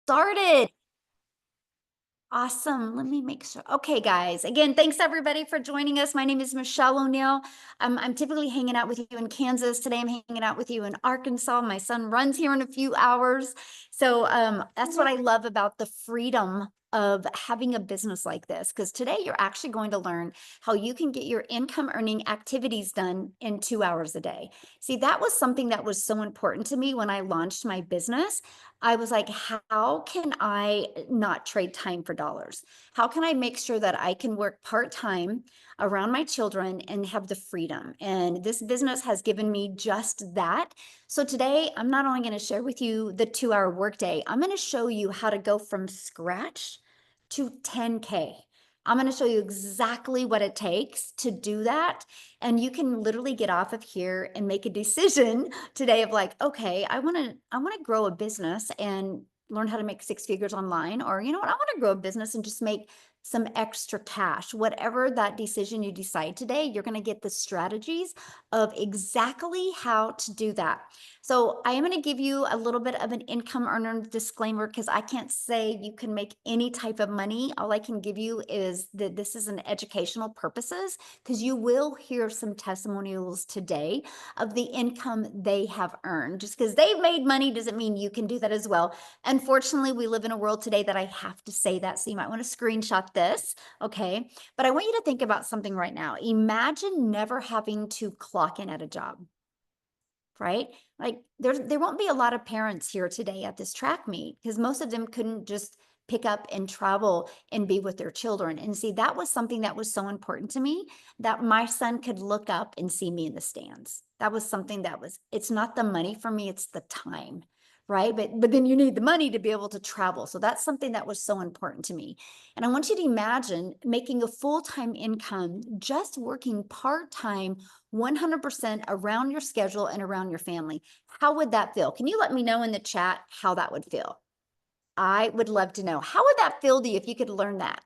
started. Awesome. Let me make sure. Okay, guys. Again, thanks everybody for joining us. My name is Michelle O'Neill. I'm typically hanging out with you in Kansas. Today I'm hanging out with you in Arkansas. My son runs here in a few hours. So that's what I love about the freedom of having a business like this, because today you're actually going to learn how you can get your income earning activities done in 2 hours a day. See, that was something that was so important to me when I launched my business. I was like, how can I not trade time for dollars? How can I make sure that I can work part-time around my children and have the freedom? And this business has given me just that. So today, I'm not only going to share with you the 2-hour workday, I'm going to show you how to go from scratch to 10K. I'm going to show you exactly what it takes to do that. And you can literally get off of here and make a decision today of like, okay, I want to grow a business and learn how to make 6 figures online, or you know what, I want to grow a business and just make some extra cash. Whatever that decision you decide today, you're going to get the strategies of exactly how to do that. So I am going to give you a little bit of an income earner disclaimer, because I can't say you can make any type of money. All I can give you is that this is an educational purposes, because you will hear some testimonials today of the income they have earned. Just because they've made money doesn't mean you can do that as well. Unfortunately, we live in a world today that I have to say that. So you might want to screenshot this. Okay. But I want you to think about something right now. Imagine never having to clock in at a job, right? Like there won't be a lot of parents here today at this track meet, because most of them couldn't just pick up and travel and be with their children. And see, that was something that was so important to me, that my son could look up and see me in the stands. That was something that was, it's not the money for me, it's the time, right? But then you need the money to be able to travel. So that's something that was so important to me. And I want you to imagine making a full-time income, just working part-time 100% around your schedule and around your family. How would that feel? Can you let me know in the chat how that would feel? I would love to know. How would that feel to you if you could learn that?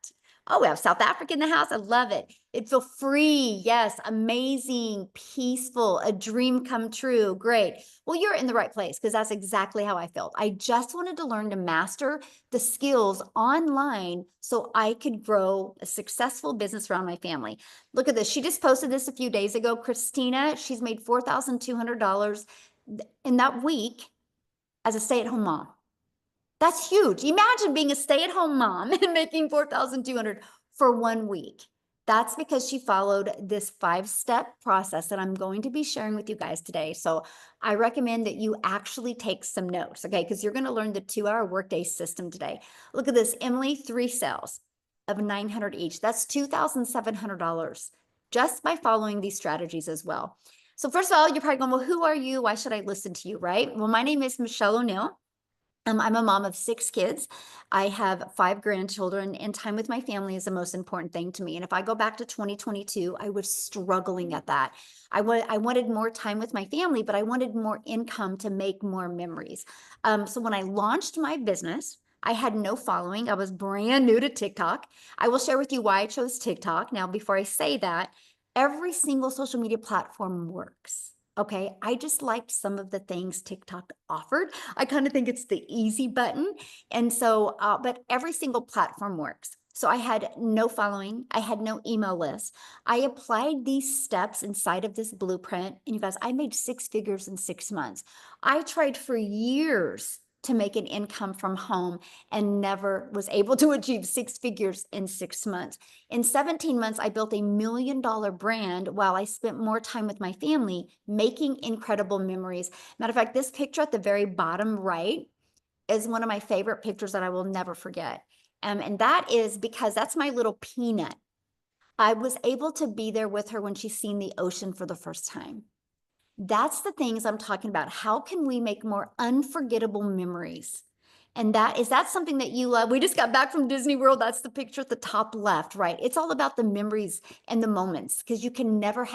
Oh, we have South Africa in the house. I love it. It'd feel free. Yes, amazing, peaceful, a dream come true. Great. Well, you're in the right place, because that's exactly how I felt. I just wanted to learn to master the skills online so I could grow a successful business around my family. Look at this. She just posted this a few days ago. Christina, she's made $4,200 in that week as a stay-at-home mom. That's huge. Imagine being a stay-at-home mom and making $4,200 for 1 week. That's because she followed this 5-step process that I'm going to be sharing with you guys today. So I recommend that you actually take some notes, okay? Because you're going to learn the 2-hour workday system today. Look at this, Emily, 3 sales of $900 each. That's $2,700 just by following these strategies as well. So first of all, you're probably going, well, who are you? Why should I listen to you, right? Well, my name is Michelle O'Neill. I'm a mom of 6 kids. I have 5 grandchildren, and time with my family is the most important thing to me. And if I go back to 2022, I was struggling at that. I wanted more time with my family, but I wanted more income to make more memories. So when I launched my business, I had no following. I was brand new to TikTok. I will share with you why I chose TikTok. Now, before I say that, every single social media platform works. Okay, I just liked some of the things TikTok offered. I kind of think it's the easy button. And so, but every single platform works. So I had no following. I had no email list. I applied these steps inside of this blueprint. And you guys, I made 6 figures in 6 months. I tried for years to make an income from home and never was able to achieve 6 figures in 6 months. In 17 months, I built $1 million brand while I spent more time with my family making incredible memories. Matter of fact, this picture at the very bottom right is one of my favorite pictures that I will never forget. And that is because that's my little Peanut. I was able to be there with her when she's seen the ocean for the first time. That's the things I'm talking about. How can we make more unforgettable memories? And that's something that you love. We just got back from Disney World. That's the picture at the top left, right? It's all about the memories and the moments, because you can never,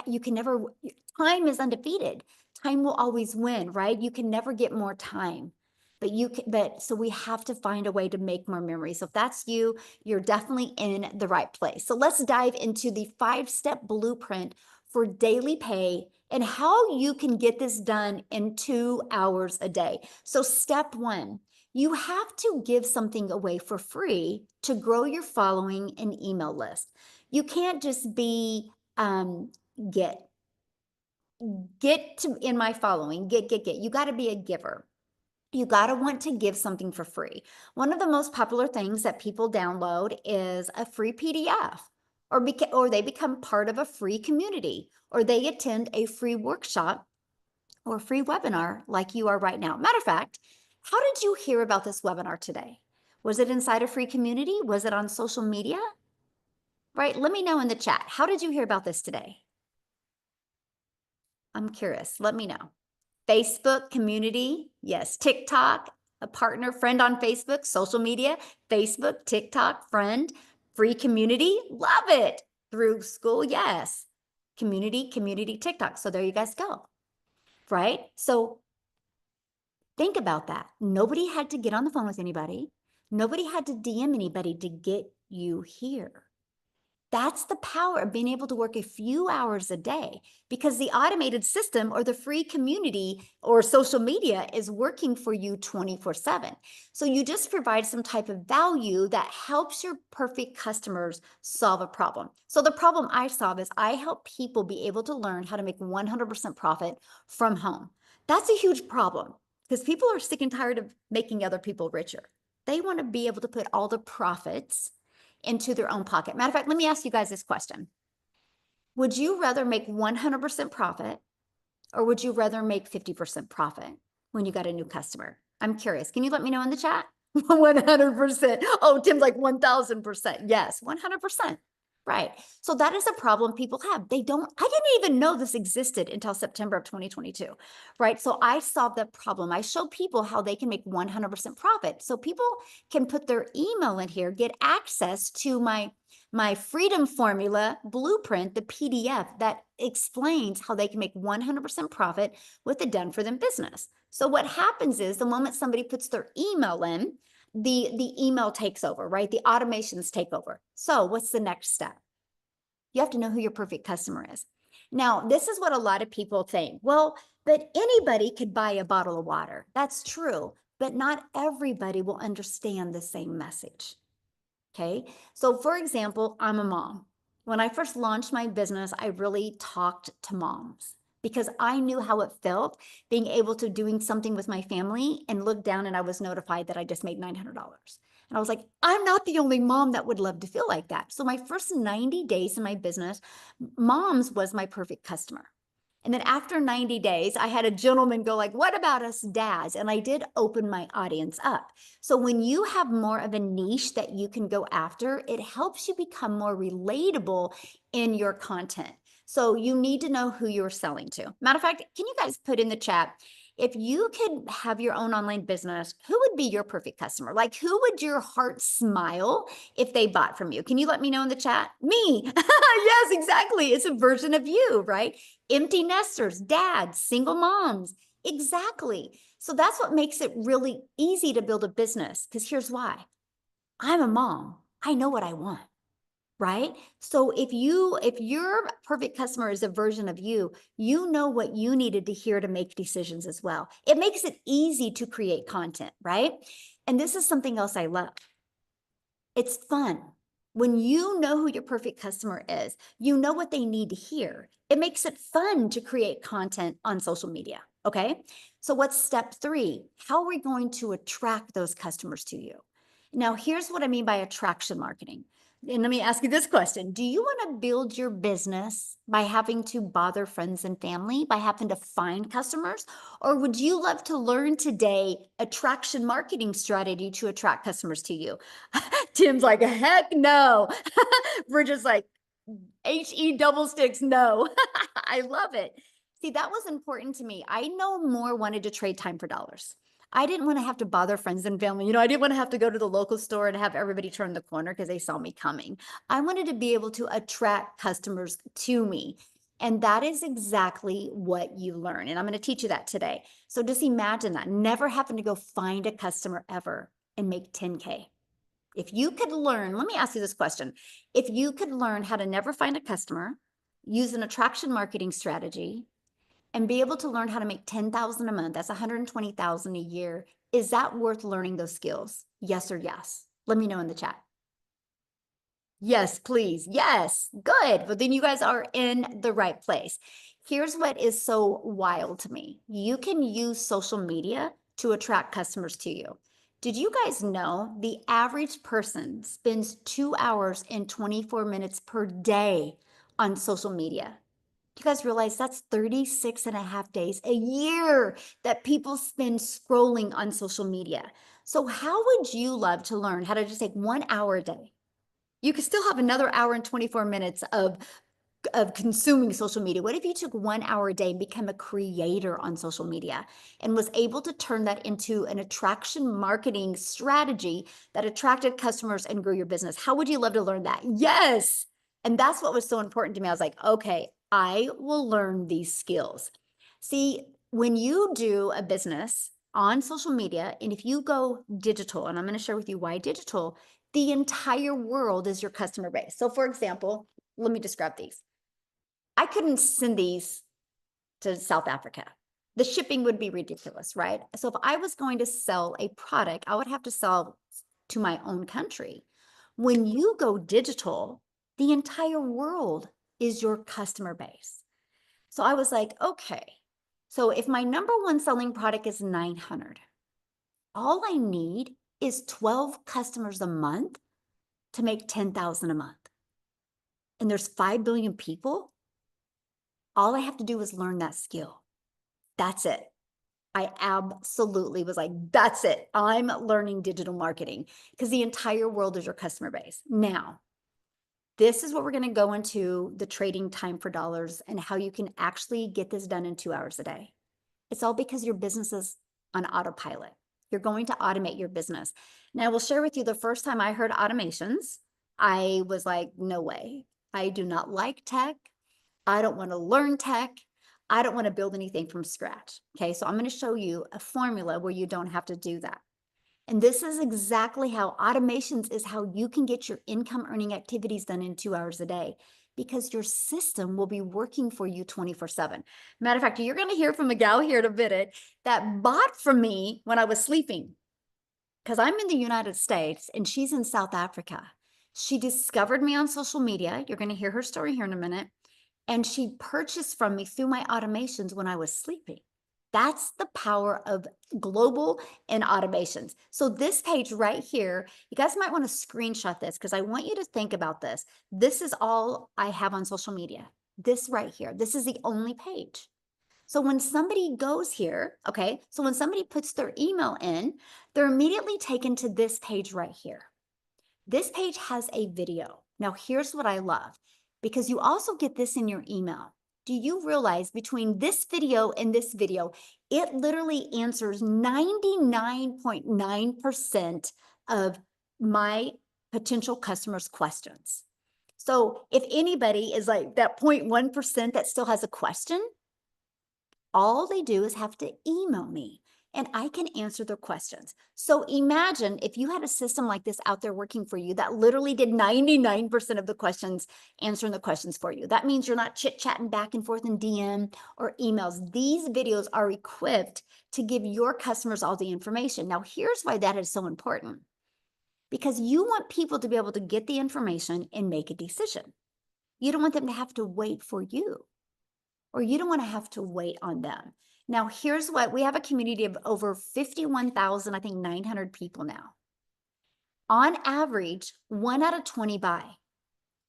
time is undefeated. Time will always win, right? You can never get more time. So we have to find a way to make more memories. So if that's you, you're definitely in the right place. So let's dive into the 5-step blueprint for daily pay and how you can get this done in 2 hours a day. So step 1, You have to give something away for free to grow your following and email list. You can't just be get to in my following, get. You got to be a giver. You got to want to give something for free. One of the most popular things that people download is a free PDF, or they become part of a free community, or they attend a free workshop or free webinar like you are right now. Matter of fact, how did you hear about this webinar today? Was it inside a free community? Was it on social media? Right? Let me know in the chat. How did you hear about this today? I'm curious. Let me know. Facebook community. Yes. TikTok, a partner, friend on Facebook, social media, Facebook, TikTok, friend, free community. Love it. Through school. Yes. Community, TikTok. So there you guys go. Right? So think about that. Nobody had to get on the phone with anybody. Nobody had to DM anybody to get you here. That's the power of being able to work a few hours a day, because the automated system or the free community or social media is working for you 24/7. So you just provide some type of value that helps your perfect customers solve a problem. So the problem I solve is I help people be able to learn how to make 100% profit from home. That's a huge problem because people are sick and tired of making other people richer. They want to be able to put all the profits into their own pocket. Matter of fact, let me ask you guys this question. Would you rather make 100% profit, or would you rather make 50% profit when you got a new customer? I'm curious. Can you let me know in the chat? 100%. Oh, Tim's like 1000%. Yes, 100%. Right. So that is a problem people have. I didn't even know this existed until September of 2022. Right. So I solved that problem. I show people how they can make 100% profit. So people can put their email in here, get access to my freedom formula blueprint, the PDF that explains how they can make 100% profit with a done for them business. So what happens is the moment somebody puts their email in, the email takes over, right? The automations take over. So what's the next step? You have to know who your perfect customer is. Now, this is what a lot of people think. Well, but anybody could buy a bottle of water. That's true, but not everybody will understand the same message. Okay. So for example, I'm a mom. When I first launched my business, I really talked to moms because I knew how it felt being able to doing something with my family and look down and I was notified that I just made $900. And I was like, I'm not the only mom that would love to feel like that. So my first 90 days in my business, moms was my perfect customer. And then after 90 days, I had a gentleman go like, what about us dads? And I did open my audience up. So when you have more of a niche that you can go after, it helps you become more relatable in your content. So you need to know who you're selling to. Matter of fact, can you guys put in the chat, if you could have your own online business, who would be your perfect customer? Like, who would your heart smile if they bought from you? Can you let me know in the chat? Me. Yes, exactly. It's a version of you, right? Empty nesters, dads, single moms. Exactly. So that's what makes it really easy to build a business. Because here's why. I'm a mom. I know what I want. Right? So if your perfect customer is a version of you, you know what you needed to hear to make decisions as well. It makes it easy to create content, right? And this is something else I love. It's fun. When you know who your perfect customer is, you know what they need to hear. It makes it fun to create content on social media. Okay. So what's step 3? How are we going to attract those customers to you? Now, here's what I mean by attraction marketing. And let me ask you this question. Do you want to build your business by having to bother friends and family, by having to find customers? Or would you love to learn today attraction marketing strategy to attract customers to you? Tim's like, heck no. We're just like, HE double sticks, no. I love it. See, that was important to me. I no more wanted to trade time for dollars. I didn't want to have to bother friends and family. I didn't want to have to go to the local store and have everybody turn the corner because they saw me coming. I wanted to be able to attract customers to me. And that is exactly what you learn. And I'm going to teach you that today. So just imagine that, never having to go find a customer ever and make 10K. If you could learn, let me ask you this question. If you could learn how to never find a customer, use an attraction marketing strategy, and be able to learn how to make $10,000 a month, that's $120,000 a year Is that worth learning those skills? Yes or yes? Let me know in the chat. Yes, please. Yes. Good. But then you guys are in the right place. Here's what is so wild to me. You can use social media to attract customers to you. Did you guys know the average person spends 2 hours and 24 minutes per day on social media? You guys realize that's 36 and a half days a year that people spend scrolling on social media. So how would you love to learn how to just take 1 hour a day? You could still have another hour and 24 minutes of consuming social media. What if you took 1 hour a day and become a creator on social media and was able to turn that into an attraction marketing strategy that attracted customers and grew your business? How would you love to learn that? Yes. And that's what was so important to me. I was like, okay, I will learn these skills. See, when you do a business on social media, and if you go digital, and I'm going to share with you why digital, the entire world is your customer base. So for example, let me describe these. I couldn't send these to South Africa. The shipping would be ridiculous, right? So if I was going to sell a product, I would have to sell to my own country. When you go digital, the entire world is your customer base. So I was like, okay, so if my number one selling product is 900, all I need is 12 customers a month to make 10,000 a month. And there's 5 billion people. All I have to do is learn that skill. That's it. I absolutely was like, that's it. I'm learning digital marketing because the entire world is your customer base. Now, this is what we're going to go into the trading time for dollars and how you can actually get this done in 2 hours a day. It's all because your business is on autopilot. You're going to automate your business. Now, I will share with you the first time I heard automations, I was like, no way. I do not like tech. I don't want to learn tech. I don't want to build anything from scratch. Okay, so I'm going to show you a formula where you don't have to do that. And this is exactly how automations is how you can get your income earning activities done in 2 hours a day because your system will be working for you 24/7. Matter of fact, you're going to hear from a gal here in a minute that bought from me when I was sleeping because I'm in the United States and she's in South Africa. She discovered me on social media. You're going to hear her story here in a minute. And she purchased from me through my automations when I was sleeping. That's the power of global and automations. So this page right here, you guys might want to screenshot this because I want you to think about this. This is all I have on social media. This right here, this is the only page. So when somebody goes here, okay, so when somebody puts their email in, they're immediately taken to this page right here. This page has a video. Now, here's what I love, because you also get this in your email. Do you realize between this video and this video, it literally answers 99.9% of my potential customers' questions. So if anybody is like that 0.1% that still has a question, all they do is have to email me and I can answer their questions. So imagine if you had a system like this out there working for you that literally did 99% of the questions, answering the questions for you. That means you're not chit-chatting back and forth in DM or emails. These videos are equipped to give your customers all the information. Now, here's why that is so important. Because you want people to be able to get the information and make a decision. You don't want them to have to wait for you, or you don't want to have to wait on them. Now, here's what we have: a community of over 51,000, I think 900 people now. On average, 1 out of 20 buy.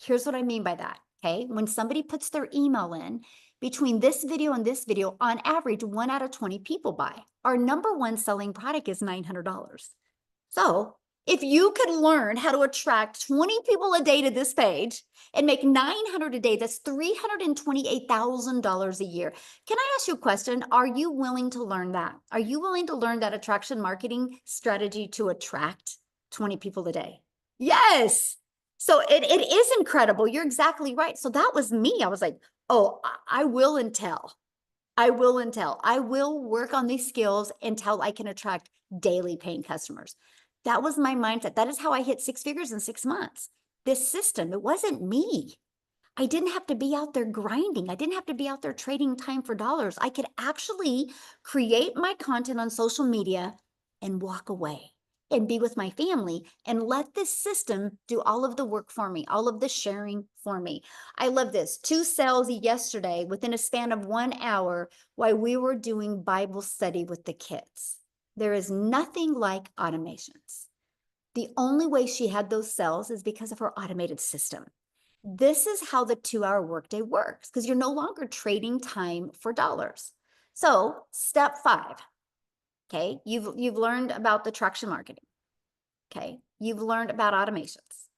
Here's what I mean by that. Okay. When somebody puts their email in between this video and this video, on average, 1 out of 20 people buy. Our number one selling product is $900. So if you could learn how to attract 20 people a day to this page and make 900 a day, that's $328,000 a year. Can I ask you a question? Are you willing to learn that? Are you willing to learn that attraction marketing strategy to attract 20 people a day? Yes. So it is incredible. You're exactly right. So that was me. I was like, oh, I will until. I will until. I will work on these skills until I can attract daily paying customers. That was my mindset. That is how I hit 6 figures in 6 months. This system, it wasn't me. I didn't have to be out there grinding. I didn't have to be out there trading time for dollars. I could actually create my content on social media and walk away and be with my family and let this system do all of the work for me, all of the sharing for me. I love this. 2 sales yesterday within a span of 1 hour while we were doing Bible study with the kids. There is nothing like automations. The only way she had those sales is because of her automated system. This is how the 2-hour workday works because you're no longer trading time for dollars. So step 5, okay, you've learned about the traction marketing. Okay, you've learned about automations,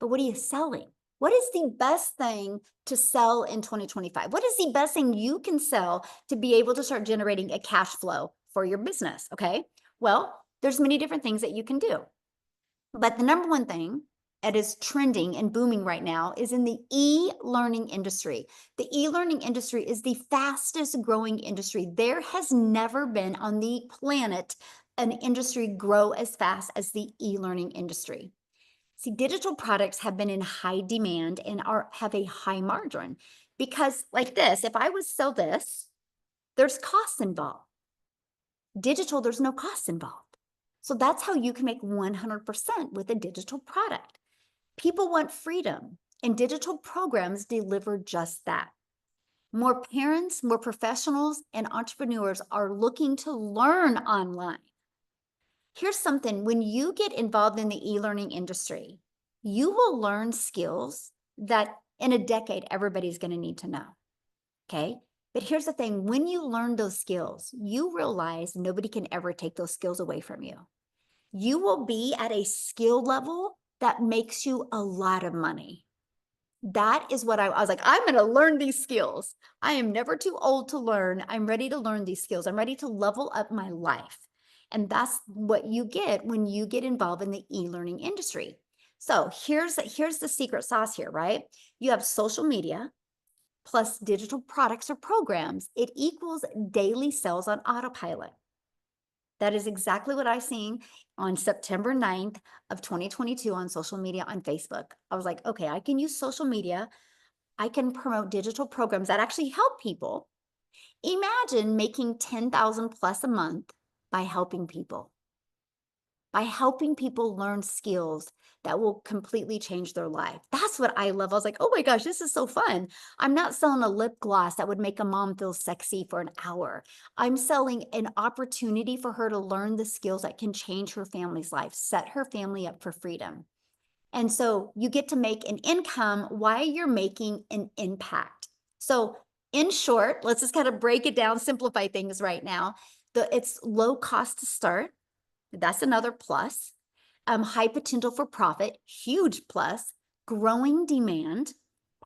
but what are you selling? What is the best thing to sell in 2025? What is the best thing you can sell to be able to start generating a cash flow for your business? Okay, well, there's many different things that you can do, but the number one thing that is trending and booming right now is in the e-learning industry. The e-learning industry is the fastest growing industry. There has never been on the planet an industry grow as fast as the e-learning industry. See, digital products have been in high demand and have a high margin because like this, if I would sell this, there's costs involved. Digital, there's no costs involved. So that's how you can make 100% with a digital product. People want freedom, and digital programs deliver just that. More parents, more professionals, and entrepreneurs are looking to learn online. Here's something, when you get involved in the e-learning industry, you will learn skills that in a decade, everybody's going to need to know, okay? But here's the thing, when you learn those skills, you realize nobody can ever take those skills away from you. You will be at a skill level that makes you a lot of money. That is what I was like, I'm going to learn these skills. I am never too old to learn. I'm ready to learn these skills. I'm ready to level up my life. And that's what you get when you get involved in the e-learning industry. So here's the secret sauce here, right? You have social media plus digital products or programs. It equals daily sales on autopilot. That is exactly what I seen on September 9th of 2022 on social media on Facebook. I was like, okay, I can use social media. I can promote digital programs that actually help people. Imagine making 10,000 plus a month by helping people learn skills that will completely change their life. That's what I love. I was like, oh my gosh, this is so fun. I'm not selling a lip gloss that would make a mom feel sexy for an hour. I'm selling an opportunity for her to learn the skills that can change her family's life, set her family up for freedom. And so you get to make an income while you're making an impact. So in short, let's just kind of break it down, simplify things right now. It's low cost to start. That's another plus. High potential for profit, huge plus. Growing demand,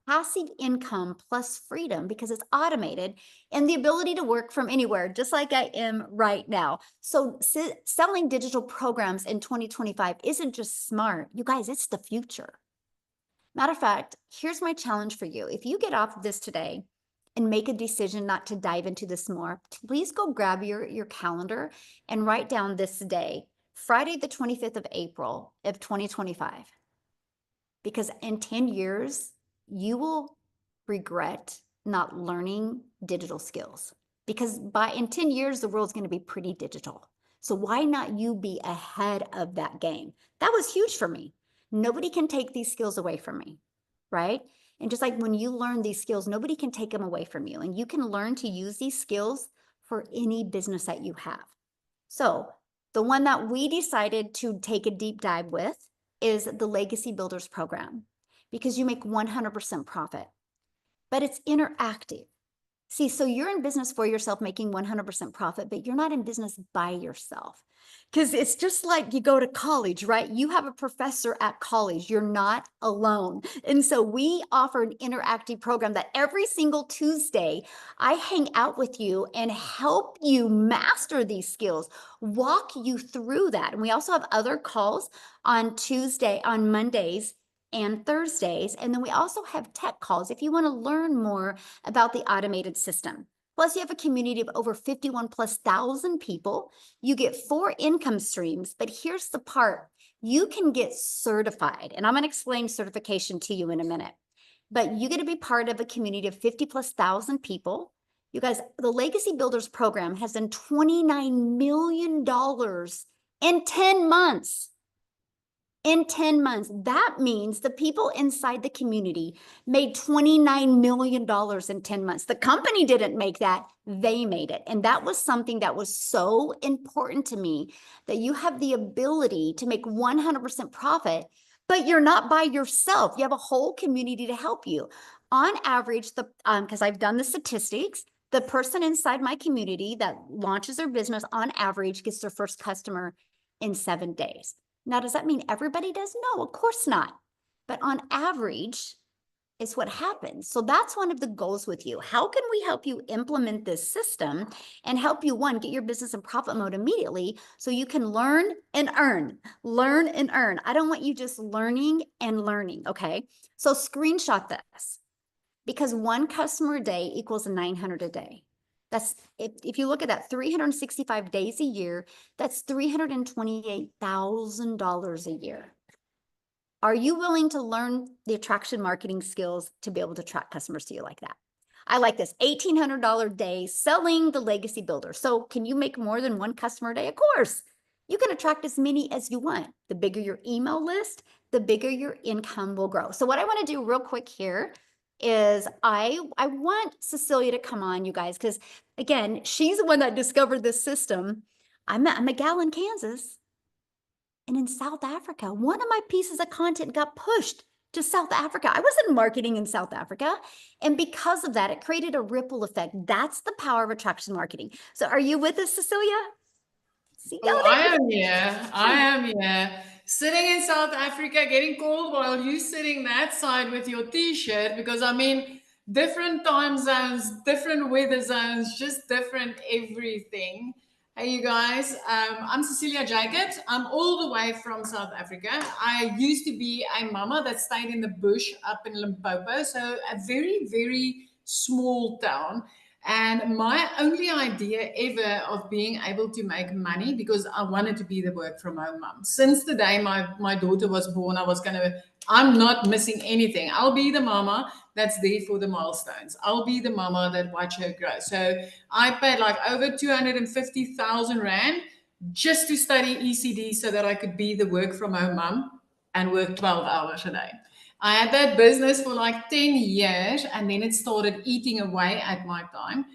passive income plus freedom because it's automated, and the ability to work from anywhere, just like I am right now. So selling digital programs in 2025 isn't just smart. You guys, it's the future. Matter of fact, here's my challenge for you. If you get off of this today and make a decision not to dive into this more, please go grab your calendar and write down this day, Friday, the 25th of April of 2025. Because in 10 years, you will regret not learning digital skills. Because in 10 years, the world's going to be pretty digital. So why not you be ahead of that game? That was huge for me. Nobody can take these skills away from me, right? And just like when you learn these skills, nobody can take them away from you. And you can learn to use these skills for any business that you have. So the one that we decided to take a deep dive with is the Legacy Builders program, because you make 100% profit, but it's interactive. See, so you're in business for yourself, making 100% profit, but you're not in business by yourself. Because it's just like you go to college, right? You have a professor at college. You're not alone. And so we offer an interactive program that every single Tuesday, I hang out with you and help you master these skills, walk you through that. And we also have other calls on Mondays and Thursdays. And then we also have tech calls if you want to learn more about the automated system. Plus, you have a community of over 51,000+ people. You get 4 income streams, but here's the part. You can get certified, and I'm going to explain certification to you in a minute. But you get to be part of a community of 50,000+ people. You guys, the Legacy Builders program has done $29 million in 10 months. In 10 months, that means the people inside the community made $29 million in 10 months. The company didn't make that, they made it. And that was something that was so important to me, that you have the ability to make 100% profit, but you're not by yourself. You have a whole community to help you. On average, because I've done the statistics, the person inside my community that launches their business on average gets their first customer in 7 days. Now, does that mean everybody does? No, of course not. But on average, it's what happens. So that's one of the goals with you. How can we help you implement this system and help you, one, get your business in profit mode immediately so you can learn and earn, learn and earn. I don't want you just learning and learning, okay? So screenshot this, because one customer a day equals 900 a day. That's, if you look at that, 365 days a year, that's $328,000 a year. Are you willing to learn the attraction marketing skills to be able to attract customers to you like that? I like this, $1,800 day selling the Legacy Builder. So can you make more than one customer a day? Of course. You can attract as many as you want. The bigger your email list, the bigger your income will grow. So what I want to do real quick here is I want Cecilia to come on, you guys, because again, she's the one that discovered this system. I'm a gal in Kansas, and in South Africa, one of my pieces of content got pushed to South Africa. I wasn't marketing in South Africa. And because of that, it created a ripple effect. That's the power of attraction marketing. So are you with us, Cecilia? See, Oh, I am here. I am here. Sitting in South Africa, getting cold while you sitting that side with your t-shirt, because I mean, different time zones, different weather zones, just different everything. Hey, you guys, I'm Cecilia Jacobs. I'm all the way from South Africa. I used to be a mama that stayed in the bush up in Limpopo, so a very, very small town. And my only idea ever of being able to make money, because I wanted to be the work from home mom. Since the day my daughter was born, I'm not missing anything. I'll be the mama that's there for the milestones. I'll be the mama that watch her grow. So I paid like over 250,000 Rand just to study ECD so that I could be the work from home mom and work 12 hours a day. I had that business for like 10 years, and then it started eating away at my time.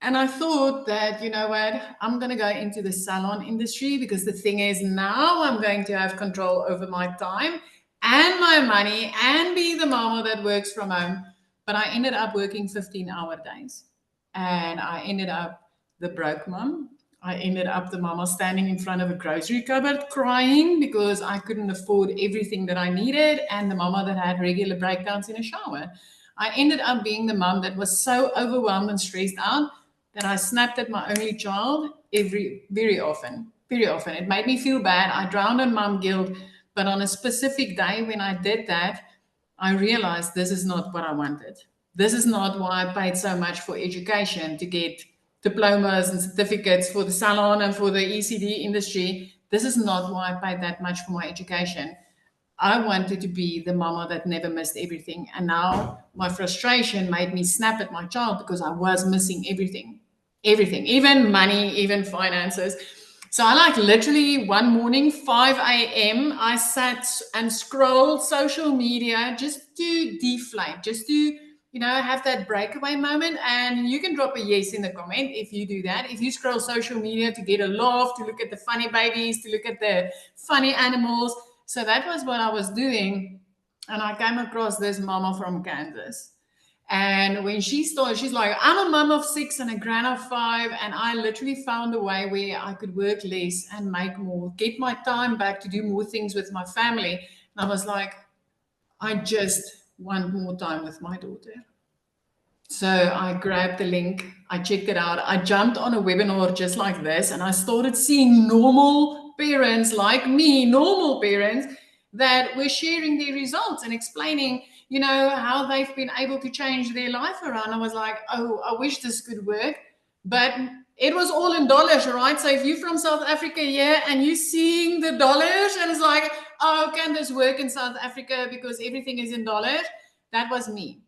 And I thought that, you know what, I'm going to go into the salon industry, because the thing is, now I'm going to have control over my time and my money and be the mama that works from home. But I ended up working 15-hour days, and I ended up the broke mom. I ended up the mama standing in front of a grocery cupboard crying because I couldn't afford everything that I needed, and the mama that had regular breakdowns in a shower. I ended up being the mom that was so overwhelmed and stressed out that I snapped at my only child very often. Very often. It made me feel bad. I drowned in mom guilt. But on a specific day when I did that, I realized this is not what I wanted. This is not why I paid so much for education, to get diplomas and certificates for the salon and for the ECD industry. This is not why I paid that much for my education. I wanted to be the mama that never missed everything. And now my frustration made me snap at my child because I was missing everything. Everything, even money, even finances. So I like literally one morning, 5 a.m., I sat and scrolled social media just to deflate, just to, have that breakaway moment. And you can drop a yes in the comment if you do that. If you scroll social media to get a laugh, to look at the funny babies, to look at the funny animals. So that was what I was doing. And I came across this mama from Kansas. And when she started, she's like, I'm a mom of 6 and a grand of 5. And I literally found a way where I could work less and make more, get my time back to do more things with my family. And I was like, I just want more time with my daughter. So I grabbed the link, I checked it out. I jumped on a webinar just like this, and I started seeing normal parents like me, normal parents that were sharing their results and explaining, how they've been able to change their life around. I was like, oh, I wish this could work. But it was all in dollars, right? So if you're from South Africa here and you're seeing the dollars and it's like, oh, can this work in South Africa because everything is in dollars? That was me.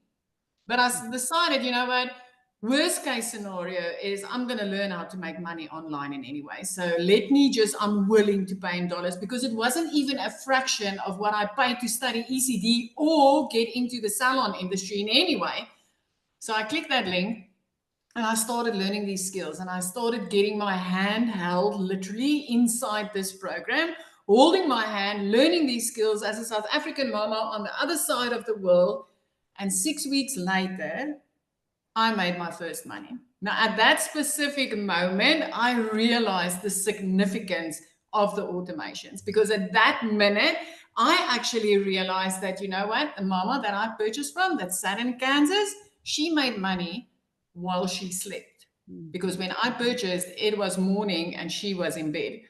But I decided, you know what? Worst case scenario is I'm going to learn how to make money online in any way. So let me just, I'm willing to pay in dollars because it wasn't even a fraction of what I paid to study ECD or get into the salon industry in any way. So I clicked that link and I started learning these skills and I started getting my hand held literally inside this program, holding my hand, learning these skills as a South African mama on the other side of the world. And 6 weeks later, I made my first money. Now, at that specific moment, I realized the significance of the automations because at that minute, I actually realized that, you know what, the mama that I purchased from that sat in Kansas, she made money while she slept. Because when I purchased, it was morning and she was in bed.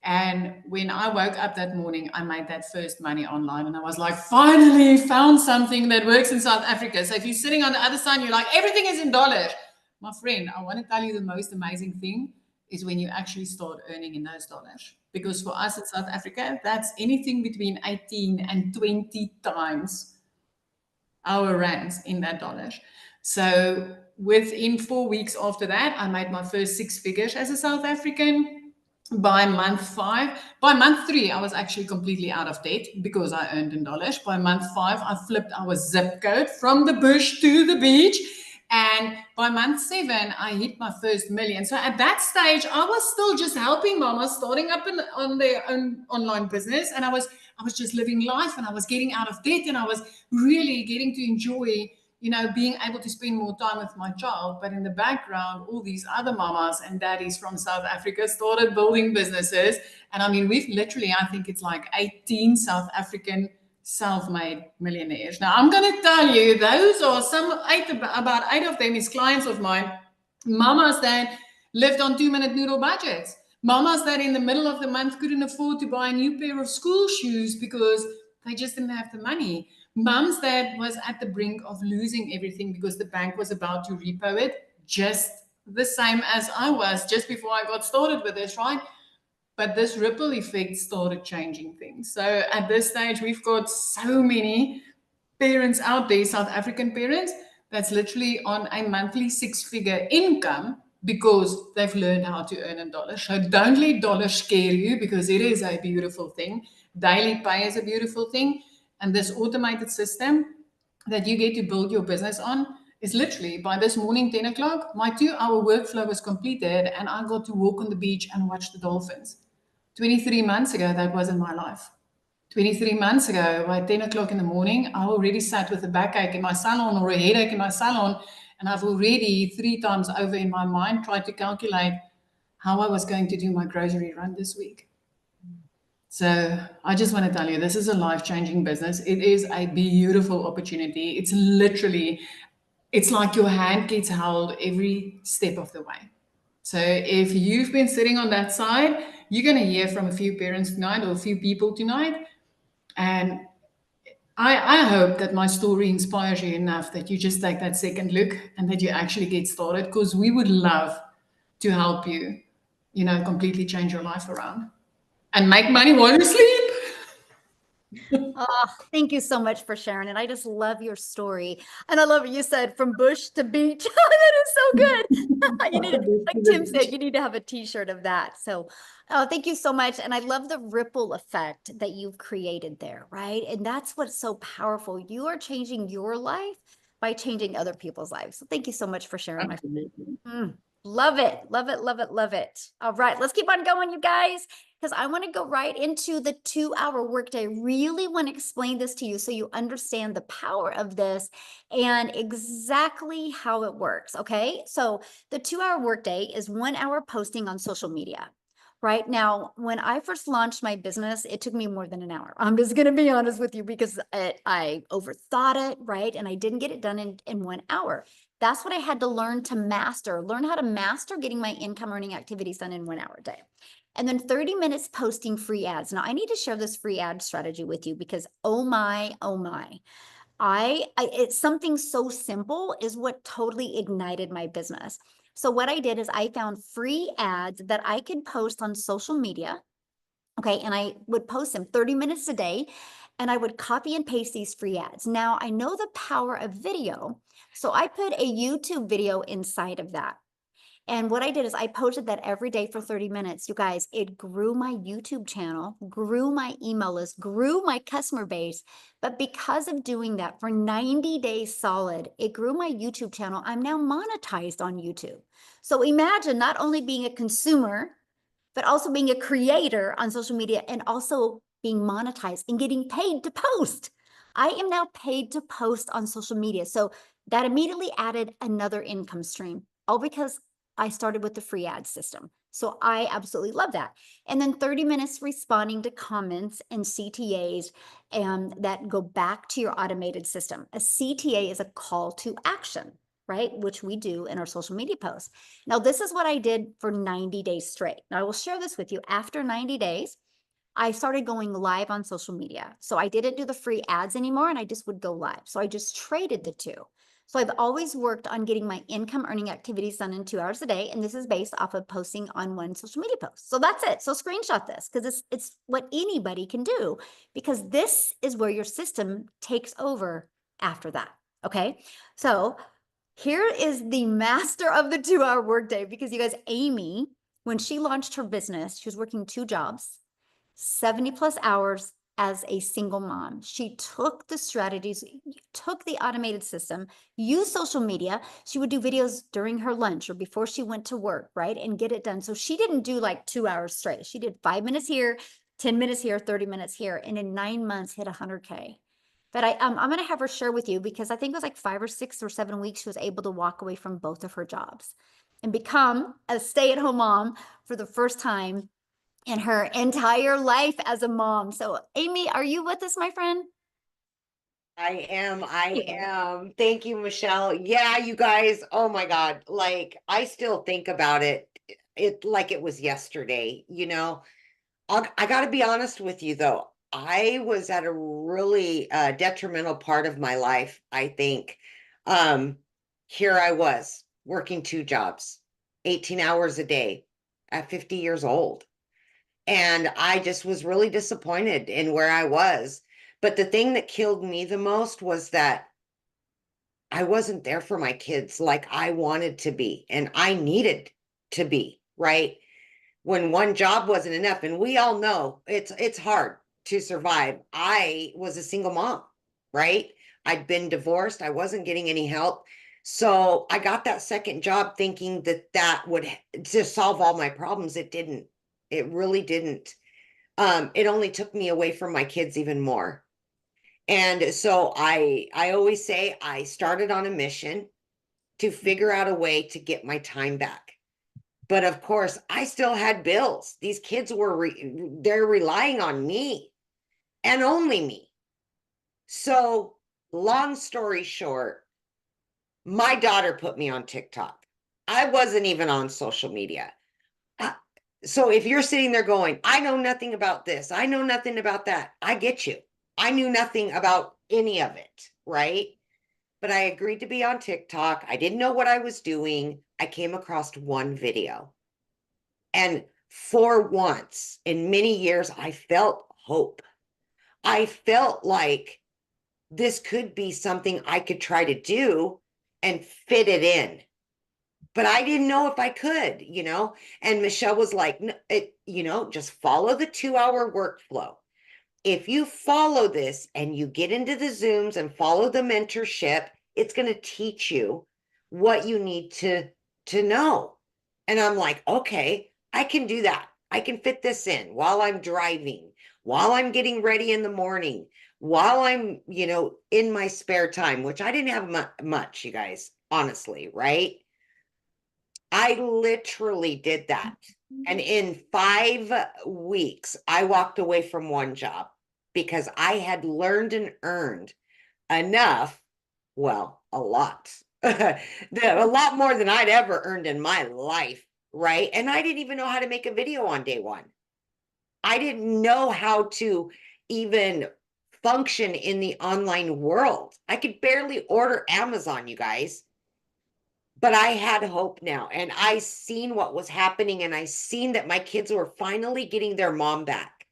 And when I woke up that morning, I made that first money online. And I was like, finally found something that works in South Africa. So if you're sitting on the other side, you're like, everything is in dollars. My friend, I want to tell you the most amazing thing is when you actually start earning in those dollars. Because for us in South Africa, that's anything between 18 and 20 times our rands in that dollars. So within 4 weeks after that, I made my first 6 figures as a South African. By month 5, by month 3, I was actually completely out of debt because I earned in dollars. By month 5, I flipped our zip code from the bush to the beach. And by month 7, I hit my first million. So at that stage, I was still just helping mamas starting up on their own online business. And I was just living life and I was getting out of debt and I was really getting to enjoy, you know, being able to spend more time with my child. But in the background, all these other mamas and daddies from South Africa started building businesses. And I mean, we've literally, I think it's like 18 South African self-made millionaires. Now, I'm going to tell you, those are about 8 of them is clients of mine, mamas that lived on 2-minute noodle budgets, mamas that in the middle of the month couldn't afford to buy a new pair of school shoes because they just didn't have the money. Mums that was at the brink of losing everything because the bank was about to repo it, just the same as I was just before I got started with this, right? But this ripple effect started changing things. So at this stage, we've got so many parents out there, South African parents, that's literally on a monthly 6-figure income because they've learned how to earn in dollars. So don't let dollars scare you because it is a beautiful thing. Daily pay is a beautiful thing. And this automated system that you get to build your business on is literally by this morning, 10 o'clock, my 2-hour workflow was completed and I got to walk on the beach and watch the dolphins. 23 months ago, that wasn't my life. 23 months ago, by 10 o'clock in the morning, I already sat with a backache in my salon or a headache in my salon, and I've already 3 times over in my mind tried to calculate how I was going to do my grocery run this week. So I just want to tell you, this is a life-changing business. It is a beautiful opportunity. It's literally, it's like your hand gets held every step of the way. So if you've been sitting on that side, you're going to hear from a few parents tonight or a few people tonight. And I hope that my story inspires you enough that you just take that second look and that you actually get started, because we would love to help you, you know, completely change your life around and make money while you sleep. Oh, thank you so much for sharing it. I just love your story. And I love what you said, from bush to beach. That is so good. You need, like Tim said, you need to have a t-shirt of that. So thank you so much. And I love the ripple effect that you've created there, right? And that's what's so powerful. You are changing your life by changing other people's lives. So thank you so much for sharing, my friend. Love it. Love it. Love it. Love it. All right, let's keep on going, you guys, because I want to go right into the 2-hour workday. Really want to explain this to you so you understand the power of this and exactly how it works. Okay. So the 2-hour workday is 1 hour posting on social media. Right now, when I first launched my business, it took me more than an hour. I'm just going to be honest with you because I overthought it, right? And I didn't get it done in 1 hour. That's what I had to learn how to master getting my income earning activities done in 1 hour a day. And then 30 minutes posting free ads. Now I need to share this free ad strategy with you because, oh my, it's something so simple is what totally ignited my business. So what I did is I found free ads that I could post on social media. Okay. And I would post them 30 minutes a day. and I would copy and paste these free ads. Now I know the power of video, so I put a YouTube video inside of that. And what I did is I posted that every day for 30 minutes. You guys, it grew my YouTube channel, grew my email list, grew my customer base. But because of doing that for 90 days solid, it grew my YouTube channel. I'm now monetized on YouTube. So imagine not only being a consumer, but also being a creator on social media and also being monetized and getting paid to post. I am now paid to post on social media. So that immediately added another income stream, all because I started with the free ad system. So I absolutely love that. And then 30 minutes responding to comments and CTAs that go back to your automated system. A CTA is a call to action, right? Which we do in our social media posts. Now, this is what I did for 90 days straight. Now, I will share this with you. After 90 days, I started going live on social media. So I didn't do the free ads anymore, and I just would go live. So I just traded the two. So I've always worked on getting my income earning activities done in 2 hours a day. And this is based off of posting on one social media post. So that's it. So screenshot this because it's what anybody can do, because this is where your system takes over after that. Okay. So here is the master of the 2-hour workday, because you guys, Amy, when she launched her business, she was working 2 jobs, 70 plus hours as a single mom. She took the strategies, took the automated system, used social media. She would do videos during her lunch or before she went to work, right? And get it done. So she didn't do like 2 hours straight. She did 5 minutes here, 10 minutes here, 30 minutes here, and in 9 months hit 100K. But I'm going to have her share with you, because I think it was like 5 or 6 or 7 weeks she was able to walk away from both of her jobs and become a stay-at-home mom for the first time in her entire life as a mom. So Amy, are you with us, my friend? I Yeah. am. Thank you, Michelle. Yeah, you guys, oh my God. Like, I still think about it like it was yesterday, you know. I got to be honest with you though. I was at a really detrimental part of my life, I think. Um, Here I was working 2 jobs, 18 hours a day at 50 years old. And I just was really disappointed in where I was. But the thing that killed me the most was that I wasn't there for my kids like I wanted to be and I needed to be, right? When one job wasn't enough, and we all know it's hard to survive. I was a single mom, right? I'd been divorced, I wasn't getting any help. So I got that second job thinking that that would just solve all my problems. It didn't. It really didn't. It only took me away from my kids even more. And so I always say I started on a mission to figure out a way to get my time back. But of course, I still had bills. These kids were they're relying on me and only me. So, long story short, my daughter put me on TikTok. I wasn't even on social media. Uh, So if you're sitting there going, I know nothing about this, I know nothing about that, I get you. I knew nothing about any of it, right? But I agreed to be on TikTok. I didn't know what I was doing. I came across one video. And for once in many years, I felt hope. I felt like this could be something I could try to do and fit it in. But I didn't know if I could, you know? And Michelle was like, just follow the 2-hour workflow. If you follow this and you get into the Zooms and follow the mentorship, it's going to teach you what you need to know. And I'm like, okay, I can do that. I can fit this in while I'm driving, while I'm getting ready in the morning, while I'm, in my spare time, which I didn't have much, you guys, honestly, right? I literally did that. And in 5 weeks, I walked away from one job because I had learned and earned enough, well, a lot, a lot more than I'd ever earned in my life, right? And I didn't even know how to make a video on day one. I didn't know how to even function in the online world. I could barely order Amazon, you guys. But I had hope now, and I seen what was happening, and I seen that my kids were finally getting their mom back.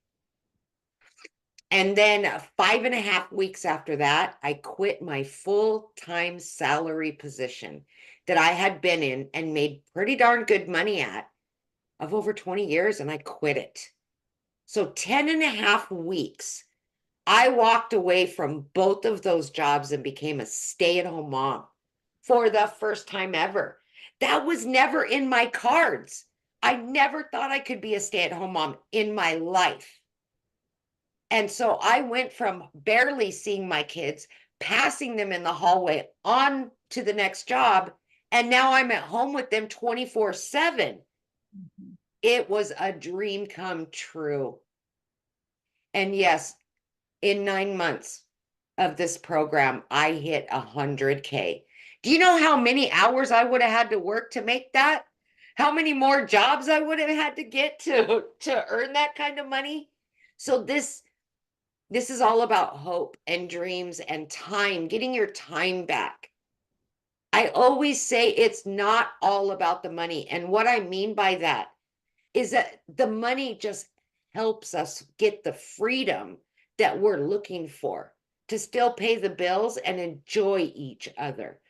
And then 5.5 weeks after that, I quit my full-time salary position that I had been in and made pretty darn good money at of over 20 years, and I quit it. So 10.5 weeks, I walked away from both of those jobs and became a stay-at-home mom for the first time ever. That was never in my cards. I never thought I could be a stay-at-home mom in my life. And so I went from barely seeing my kids, passing them in the hallway on to the next job, and now I'm at home with them 24/7. It was a dream come true. And yes, in 9 months of this program, I hit 100K. Do you know how many hours I would have had to work to make that? How many more jobs I would have had to get to earn that kind of money? So this is all about hope and dreams and time, getting your time back. I always say it's not all about the money. And what I mean by that is that the money just helps us get the freedom that we're looking for to still pay the bills and enjoy each other.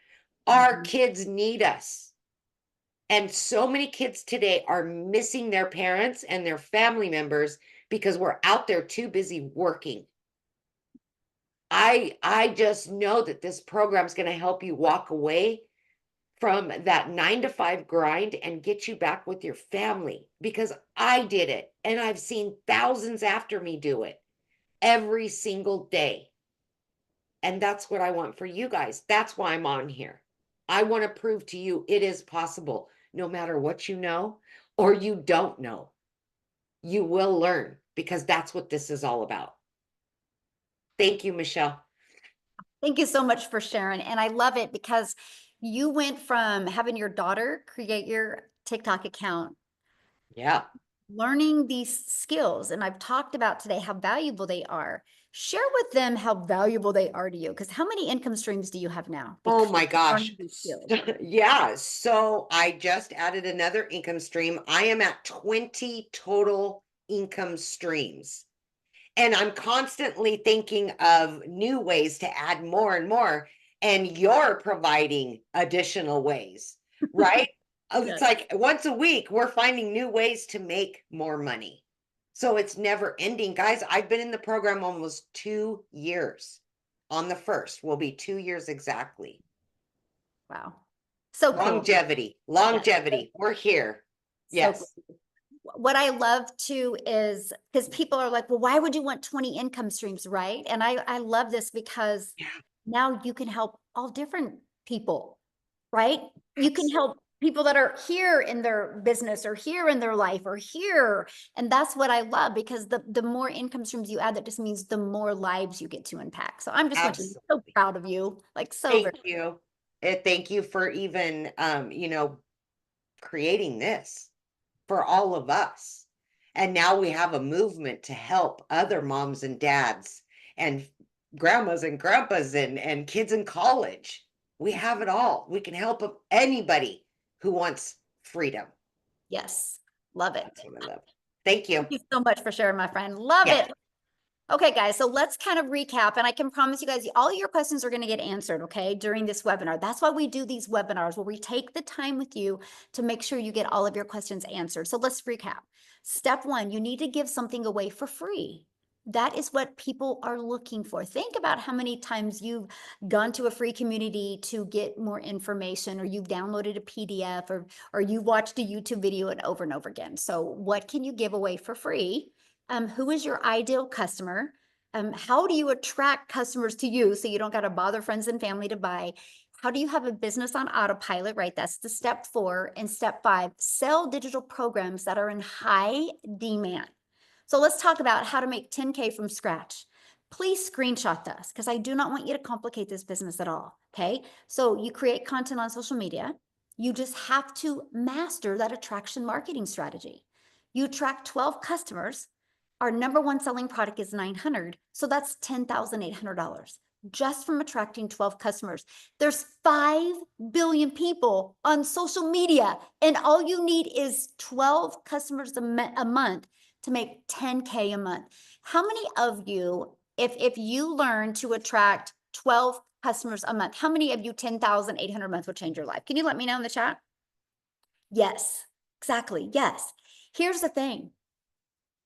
Our kids need us. And so many kids today are missing their parents and their family members because we're out there too busy working. I just know that this program is going to help you walk away from that 9 to 5 grind and get you back with your family, because I did it and I've seen thousands after me do it every single day. And that's what I want for you guys. That's why I'm on here. I want to prove to you it is possible, no matter what you know or you don't know. You will learn, because that's what this is all about. Thank you, Michelle. Thank you so much for sharing. And I love it because you went from having your daughter create your TikTok account, Yeah. learning these skills. And I've talked about today how valuable they are. Share with them how valuable they are to you. Because how many income streams do you have now? Oh because my of gosh. learning these skills? Yeah. So I just added another income stream. I am at 20 total income streams. And I'm constantly thinking of new ways to add more and more. And you're providing additional ways, right? It's Yes. like once a week, we're finding new ways to make more money. So it's never ending. Guys, I've been in the program almost 2 years. On the 1st will be 2 years exactly. Wow. So cool. Longevity, longevity. We're here. So Yes. cool. What I love too is because people are like, well, why would you want 20 income streams, right? And I love this because Yeah. now you can help all different people, right? You can help people that are here in their business or here in their life or here. And that's what I love, because the more income streams you add, that just means the more lives you get to impact. So I'm just want to be so Absolutely. proud of you, like so very. Thank you. Thank you for even, creating this for all of us. And now we have a movement to help other moms and dads and grandmas and grandpas and kids in college. We have it all. We can help anybody who wants freedom. Yes, love it. That's what I love. Thank you. Thank you so much for sharing, my friend. Love Yeah. it. Okay, guys, so let's kind of recap, and I can promise you guys, all your questions are going to get answered, okay, during this webinar. That's why we do these webinars, where we take the time with you to make sure you get all of your questions answered. So let's recap. Step 1, you need to give something away for free. That is what people are looking for. Think about how many times you've gone to a free community to get more information, or you've downloaded a PDF, or you watched a YouTube video and over again. So what can you give away for free? Who is your ideal customer? How do you attract customers to you so you don't got to bother friends and family to buy? How do you have a business on autopilot, right? That's the step 4. And step 5, sell digital programs that are in high demand. So let's talk about how to make 10K from scratch. Please screenshot this, because I do not want you to complicate this business at all, okay? So you create content on social media. You just have to master that attraction marketing strategy. You attract 12 customers. Our number 1 selling product is $900. So that's $10,800 just from attracting 12 customers. There's 5 billion people on social media, and all you need is 12 customers a month to make 10K a month. How many of you If you learn to attract 12 customers a month, how many of you 10,800 a month would change your life? Can you let me know in the chat? Yes, exactly. Yes. Here's the thing.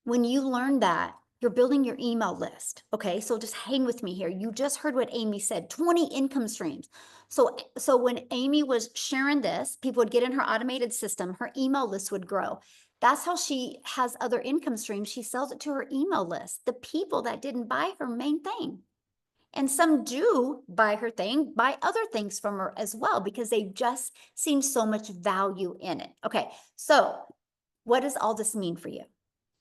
When you learn that, you're building your email list. Okay. So just hang with me here. You just heard what Amy said, 20 income streams. So when Amy was sharing this, people would get in her automated system, her email list would grow. That's how she has other income streams. She sells it to her email list, the people that didn't buy her main thing. And some do buy her thing, buy other things from her as well, because they've just seen so much value in it. Okay. So what does all this mean for you?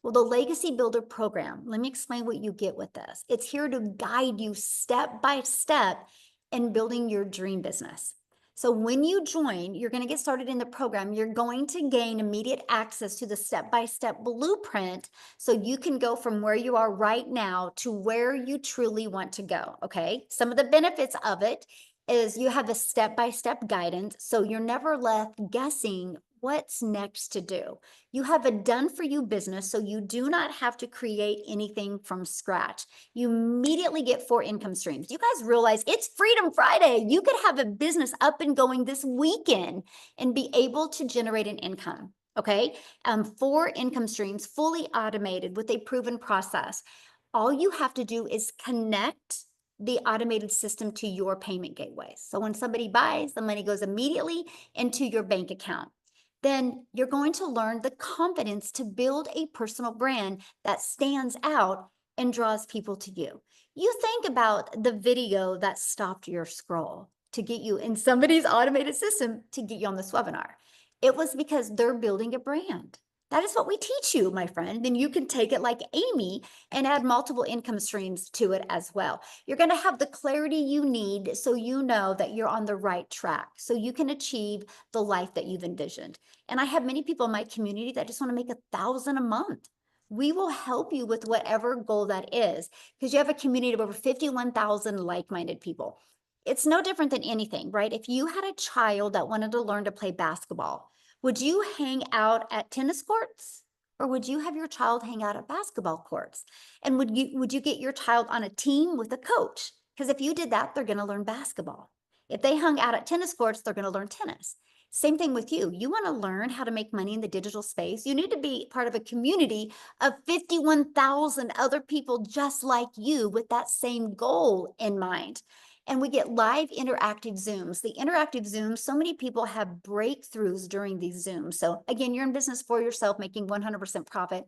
Well, the Legacy Builder program, let me explain what you get with this. It's here to guide you step by step in building your dream business. So when you join, you're going to get started in the program. You're going to gain immediate access to the step-by-step blueprint so you can go from where you are right now to where you truly want to go, okay? Some of the benefits of it is you have the step-by-step guidance, so you're never left guessing what's next to do. You have a done-for-you business, so you do not have to create anything from scratch. You immediately get 4 income streams. You guys realize it's Freedom Friday. You could have a business up and going this weekend and be able to generate an income, okay? 4 income streams, fully automated with a proven process. All you have to do is connect the automated system to your payment gateway. So when somebody buys, the money goes immediately into your bank account. Then you're going to learn the confidence to build a personal brand that stands out and draws people to you. You think about the video that stopped your scroll to get you in somebody's automated system to get you on this webinar. It was because they're building a brand. That is what we teach you, my friend. Then you can take it like Amy and add multiple income streams to it as well. You're going to have the clarity you need so you know that you're on the right track, so you can achieve the life that you've envisioned. And I have many people in my community that just want to make $1,000 a month. We will help you with whatever goal that is, because you have a community of over 51,000 like-minded people. It's no different than anything, right? If you had a child that wanted to learn to play basketball, would you hang out at tennis courts, or would you have your child hang out at basketball courts? And would you get your child on a team with a coach? Because if you did that, they're going to learn basketball. If they hung out at tennis courts, they're going to learn tennis. Same thing with you. You want to learn how to make money in the digital space. You need to be part of a community of 51,000 other people just like you with that same goal in mind. And we get live interactive Zooms. The interactive Zooms, so many people have breakthroughs during these Zooms. So again, you're in business for yourself, making 100% profit,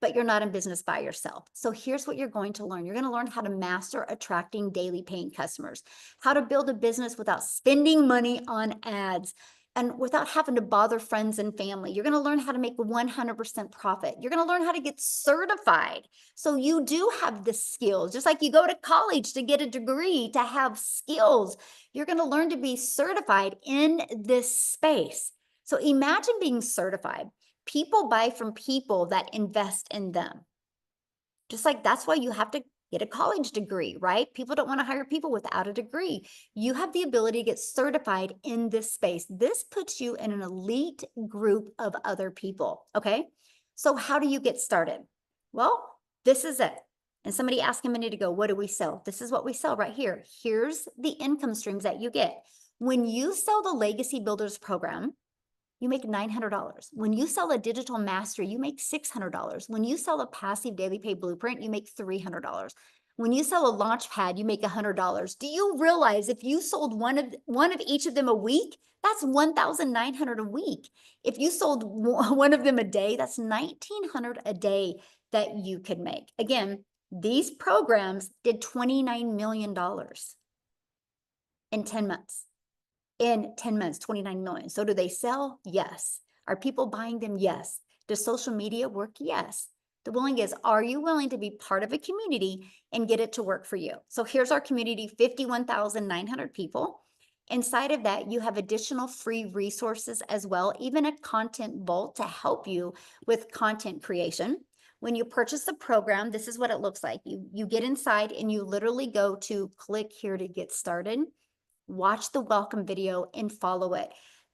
but you're not in business by yourself. So here's what you're going to learn. You're going to learn how to master attracting daily paying customers, how to build a business without spending money on ads, and without having to bother friends and family. You're going to learn how to make 100% profit. You're going to learn how to get certified. So you do have the skills, just like you go to college to get a degree, to have skills. You're going to learn to be certified in this space. So imagine being certified. People buy from people that invest in them. Just like that's why you have to get a college degree, right? People don't want to hire people without a degree. You have the ability to get certified in this space. This puts you in an elite group of other people, okay? So how do you get started? Well, this is it. And somebody asked a minute ago, what do we sell? This is what we sell right here. Here's the income streams that you get. When you sell the Legacy Builders program, you make $900. When you sell a digital mastery, you make $600. When you sell a passive daily pay blueprint, you make $300. When you sell a launch pad, you make $100. Do you realize if you sold one of each of them a week, that's $1,900 a week. If you sold one of them a day, that's $1,900 a day that you could make. Again, these programs did $29 million in 10 months. In 10 months, 29 million. So do they sell? Yes. Are people buying them? Yes. Does social media work? Yes. The willing is, are you willing to be part of a community and get it to work for you? So here's our community, 51,900 people. Inside of that, you have additional free resources as well, even a content vault to help you with content creation. When you purchase the program, this is what it looks like. You get inside and you literally go to click here to get started. Watch the welcome video and follow it.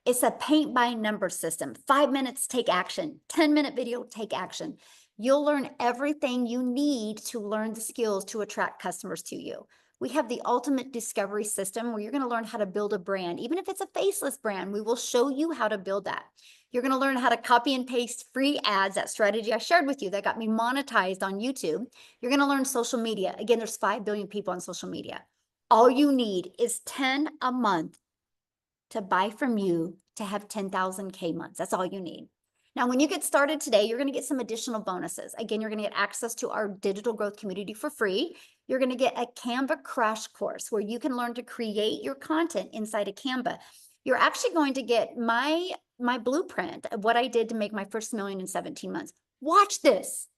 It's a paint by number system. 5 minutes, take action. 10-minute video, take action. You'll learn everything you need to learn the skills to attract customers to you. We have the ultimate discovery system where you're going to learn how to build a brand. Even if it's a faceless brand, we will show you how to build that. You're going to learn how to copy and paste free ads, that strategy I shared with you that got me monetized on YouTube. You're going to learn social media. Again, there's 5 billion people on social media. All you need is 10 a month to buy from you to have 10,000 K months. That's all you need. Now, when you get started today, you're going to get some additional bonuses. Again, you're going to get access to our digital growth community for free. You're going to get a Canva crash course where you can learn to create your content inside of Canva. You're actually going to get my blueprint of what I did to make my first million in 17 months. Watch this.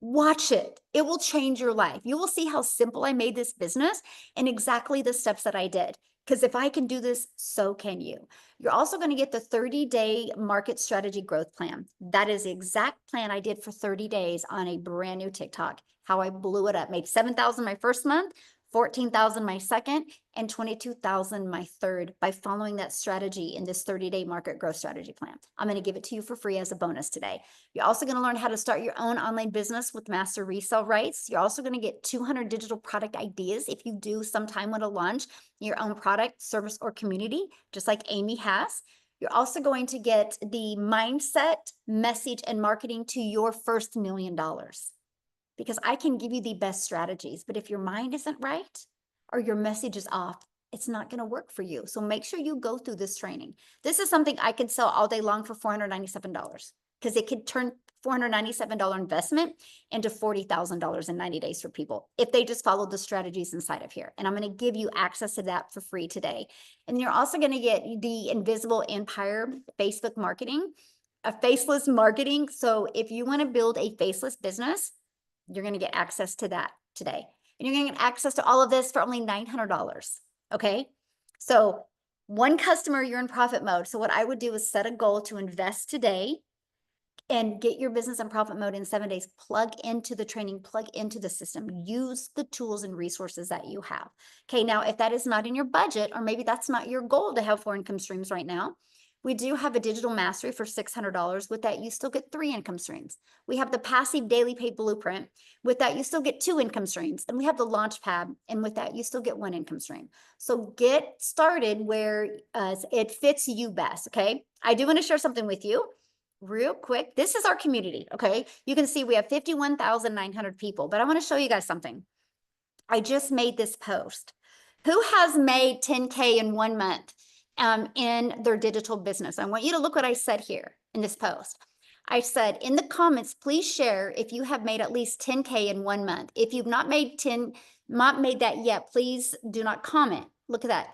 Watch it. It will change your life. You will see how simple I made this business and exactly the steps that I did. Because if I can do this, so can you. You're also going to get the 30-day market strategy growth plan. That is the exact plan I did for 30 days on a brand new TikTok. How I blew it up. Made 7,000 my first month, 14,000 my second, and 22,000 my third by following that strategy in this 30-day market growth strategy plan. I'm going to give it to you for free as a bonus today. You're also going to learn how to start your own online business with master resale rights. You're also going to get 200 digital product ideas if you do sometime want to launch your own product, service, or community, just like Amy has. You're also going to get the mindset, message, and marketing to your first $1 million. Because I can give you the best strategies, but if your mind isn't right or your message is off, it's not going to work for you. So make sure you go through this training. This is something I could sell all day long for $497 because it could turn $497 investment into $40,000 in 90 days for people if they just follow the strategies inside of here. And I'm going to give you access to that for free today. And you're also going to get the Invisible Empire Facebook marketing, a faceless marketing. So if you want to build a faceless business, you're going to get access to that today. And you're going to get access to all of this for only $900. Okay. So one customer, you're in profit mode. So what I would do is set a goal to invest today and get your business in profit mode in 7 days. Plug into the training, plug into the system, use the tools and resources that you have. Okay. Now, if that is not in your budget, or maybe that's not your goal to have 4 income streams right now, we do have a digital mastery for $600. With that, you still get 3 income streams. We have the passive daily pay blueprint. With that, you still get 2 income streams. And we have the launch pad. And with that, you still get 1 income stream. So get started where it fits you best. Okay. I do want to share something with you real quick. This is our community. Okay. You can see we have 51,900 people, but I want to show you guys something. I just made this post. Who has made 10K in 1 month? In their digital business. I want you to look what I said here in this post. I said in the comments, please share if you have made at least 10K in 1 month. If you've not made that yet, please do not comment. Look at that.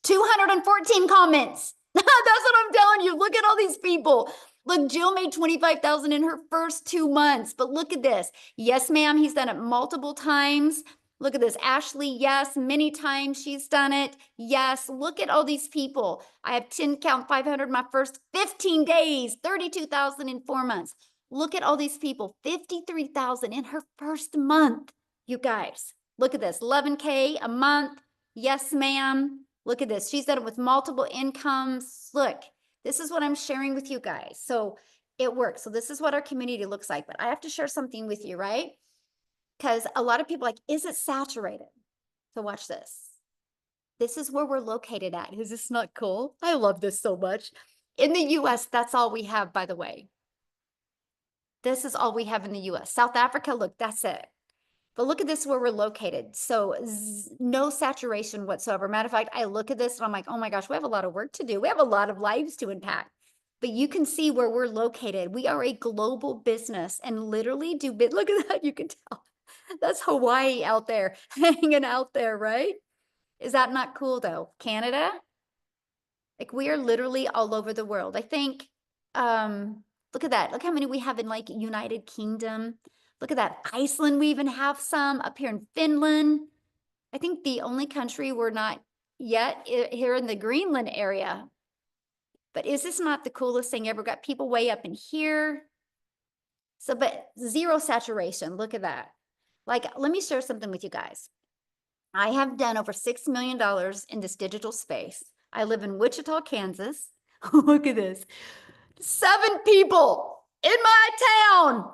214 comments. That's what I'm telling you. Look at all these people. Look, Jill made 25,000 in her first 2 months, but look at this. Yes, ma'am. He's done it multiple times. Look at this. Ashley, yes, many times she's done it. Yes, look at all these people. I have 10 count 500 my first 15 days, 32,000 in 4 months. Look at all these people, 53,000 in her first month. You guys, look at this, 11K a month. Yes, ma'am. Look at this. She's done it with multiple incomes. Look, this is what I'm sharing with you guys. So it works. So this is what our community looks like, but I have to share something with you, right? Because a lot of people are like, is it saturated? So watch this. This is where we're located at. Is this not cool? I love this so much. In the US, that's all we have, by the way. This is all we have in the US. South Africa, look, that's it. But look at this where we're located. So no saturation whatsoever. Matter of fact, I look at this and I'm like, oh my gosh, we have a lot of work to do. We have a lot of lives to impact. But you can see where we're located. We are a global business and literally look at that. You can tell. That's Hawaii out there, hanging out there, right? Is that not cool though? Canada? Like we are literally all over the world. I think, look at that. Look how many we have in like United Kingdom. Look at that. Iceland, we even have some up here in Finland. I think the only country we're not yet here in the Greenland area. But is this not the coolest thing ever? Got people way up in here. So, but zero saturation. Look at that. Like, let me share something with you guys. I have done over $6 million in this digital space. I live in Wichita, Kansas. Look at this. 7 people. in my town.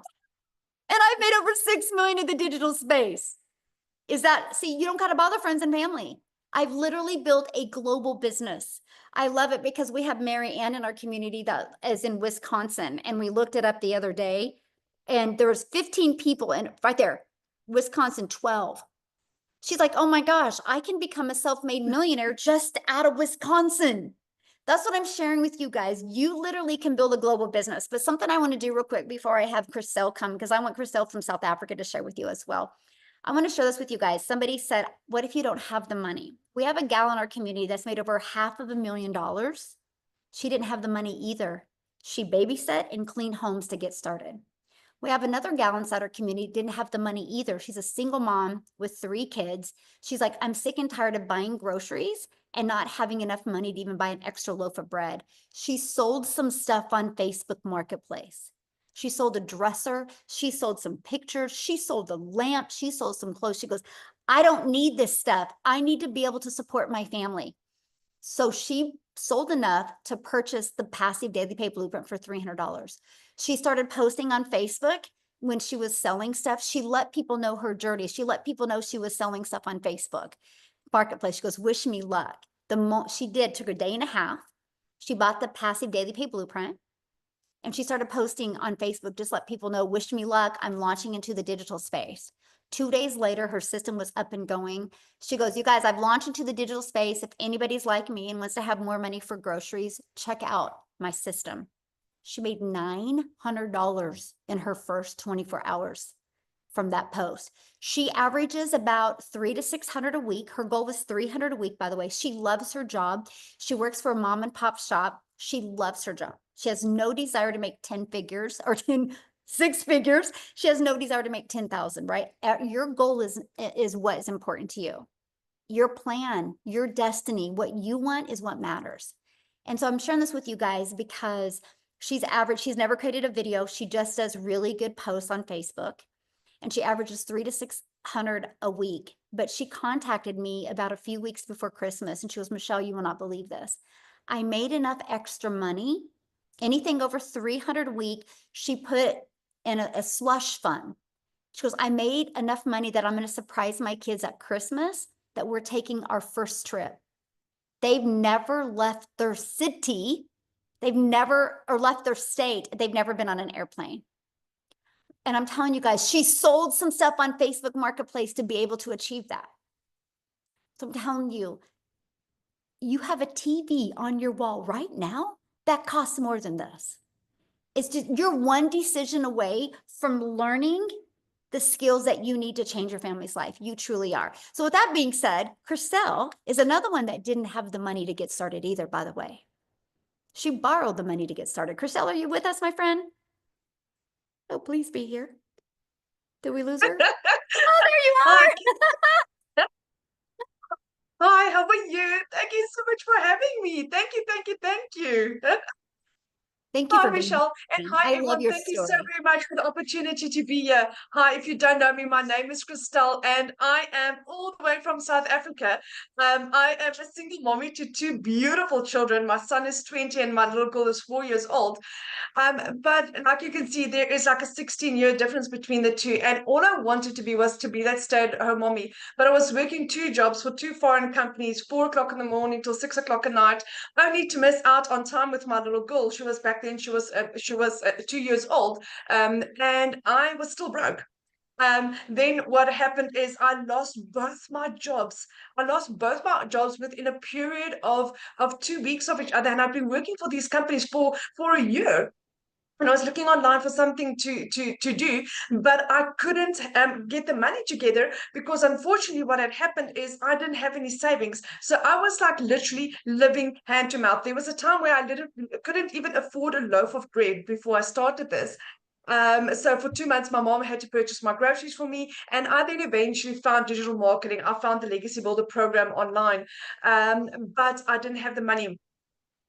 And I've made over 6 million in the digital space. See, you don't got to bother friends and family. I've literally built a global business. I love it because we have Mary Ann in our community that is in Wisconsin. And we looked it up the other day and there was 15 people and right there, Wisconsin, 12. She's like, oh my gosh, I can become a self-made millionaire just out of Wisconsin. That's what I'm sharing with you guys. You literally can build a global business. But something I want to do real quick before I have Chriselle come, because I want Chriselle from South Africa to share with you as well. I want to share this with you guys. Somebody said, what if you don't have the money? We have a gal in our community that's made over $500,000. She didn't have the money either. She babysat and cleaned homes to get started. We have another gal inside our community, didn't have the money either. She's a single mom with 3 kids. She's like, I'm sick and tired of buying groceries and not having enough money to even buy an extra loaf of bread. She sold some stuff on Facebook Marketplace. She sold a dresser. She sold some pictures. She sold a lamp. She sold some clothes. She goes, I don't need this stuff. I need to be able to support my family. So she sold enough to purchase the Passive Daily Pay Blueprint for $300. She started posting on Facebook when she was selling stuff. She let people know her journey. She let people know she was selling stuff on Facebook Marketplace. She goes, wish me luck. She took a day and a half. She bought the Passive Daily Pay Blueprint and she started posting on Facebook, just let people know, wish me luck. I'm launching into the digital space. 2 days later, her system was up and going. She goes, you guys, I've launched into the digital space. If anybody's like me and wants to have more money for groceries, check out my system. She made $900 in her first 24 hours from that post. She averages about 300 to 600 a week. Her goal was 300 a week, by the way. She loves her job. She works for a mom and pop shop. She loves her job. She has no desire to make 10 figures or 6 figures. She has no desire to make 10,000, right? Your goal is what is important to you. Your plan, your destiny, what you want is what matters. And so I'm sharing this with you guys because she's never created a video. She just does really good posts on Facebook and she averages 300 to 600 a week. But she contacted me about a few weeks before Christmas and she goes, Michelle, you will not believe this. I made enough extra money, anything over 300 a week, she put in a slush fund. She goes, I made enough money that I'm going to surprise my kids at Christmas that we're taking our first trip. They've never left their city. Or left their state. They've never been on an airplane. And I'm telling you guys, she sold some stuff on Facebook Marketplace to be able to achieve that. So I'm telling you, you have a TV on your wall right now that costs more than this. It's just, you're one decision away from learning the skills that you need to change your family's life. You truly are. So with that being said, Chriselle is another one that didn't have the money to get started either, by the way. She borrowed the money to get started. Chriselle, are you with us, my friend? Oh, please be here. Did we lose her? Oh, there you are. Hi, how are you? Thank you so much for having me. Thank you, thank you, thank you. Thank you Hi, for being Michelle, and here. hi, I love everyone. your Thank you so story. very much for the opportunity to be here. Hi, if you don't know me, my name is Christelle, and I am all the way from South Africa. I am a single mommy to 2 beautiful children. My son is 20 and my little girl is 4 years old. But like you can see, there is like a 16-year difference between the two. And all I wanted to be was to be that stay-at-home mommy. But I was working 2 jobs for 2 foreign companies, 4 o'clock in the morning till 6 o'clock at night, only to miss out on time with my little girl. She was back then, she was 2 years old, and I was still broke. Then what happened is I lost both my jobs. I lost both my jobs within a period of 2 weeks of each other. And I've been working for these companies for a year. And I was looking online for something to do, but I couldn't get the money together because unfortunately what had happened is I didn't have any savings. So I was like literally living hand to mouth. There was a time where I couldn't even afford a loaf of bread before I started this. So for 2 months, my mom had to purchase my groceries for me. And I then eventually found digital marketing. I found the Legacy Builder program online, but I didn't have the money.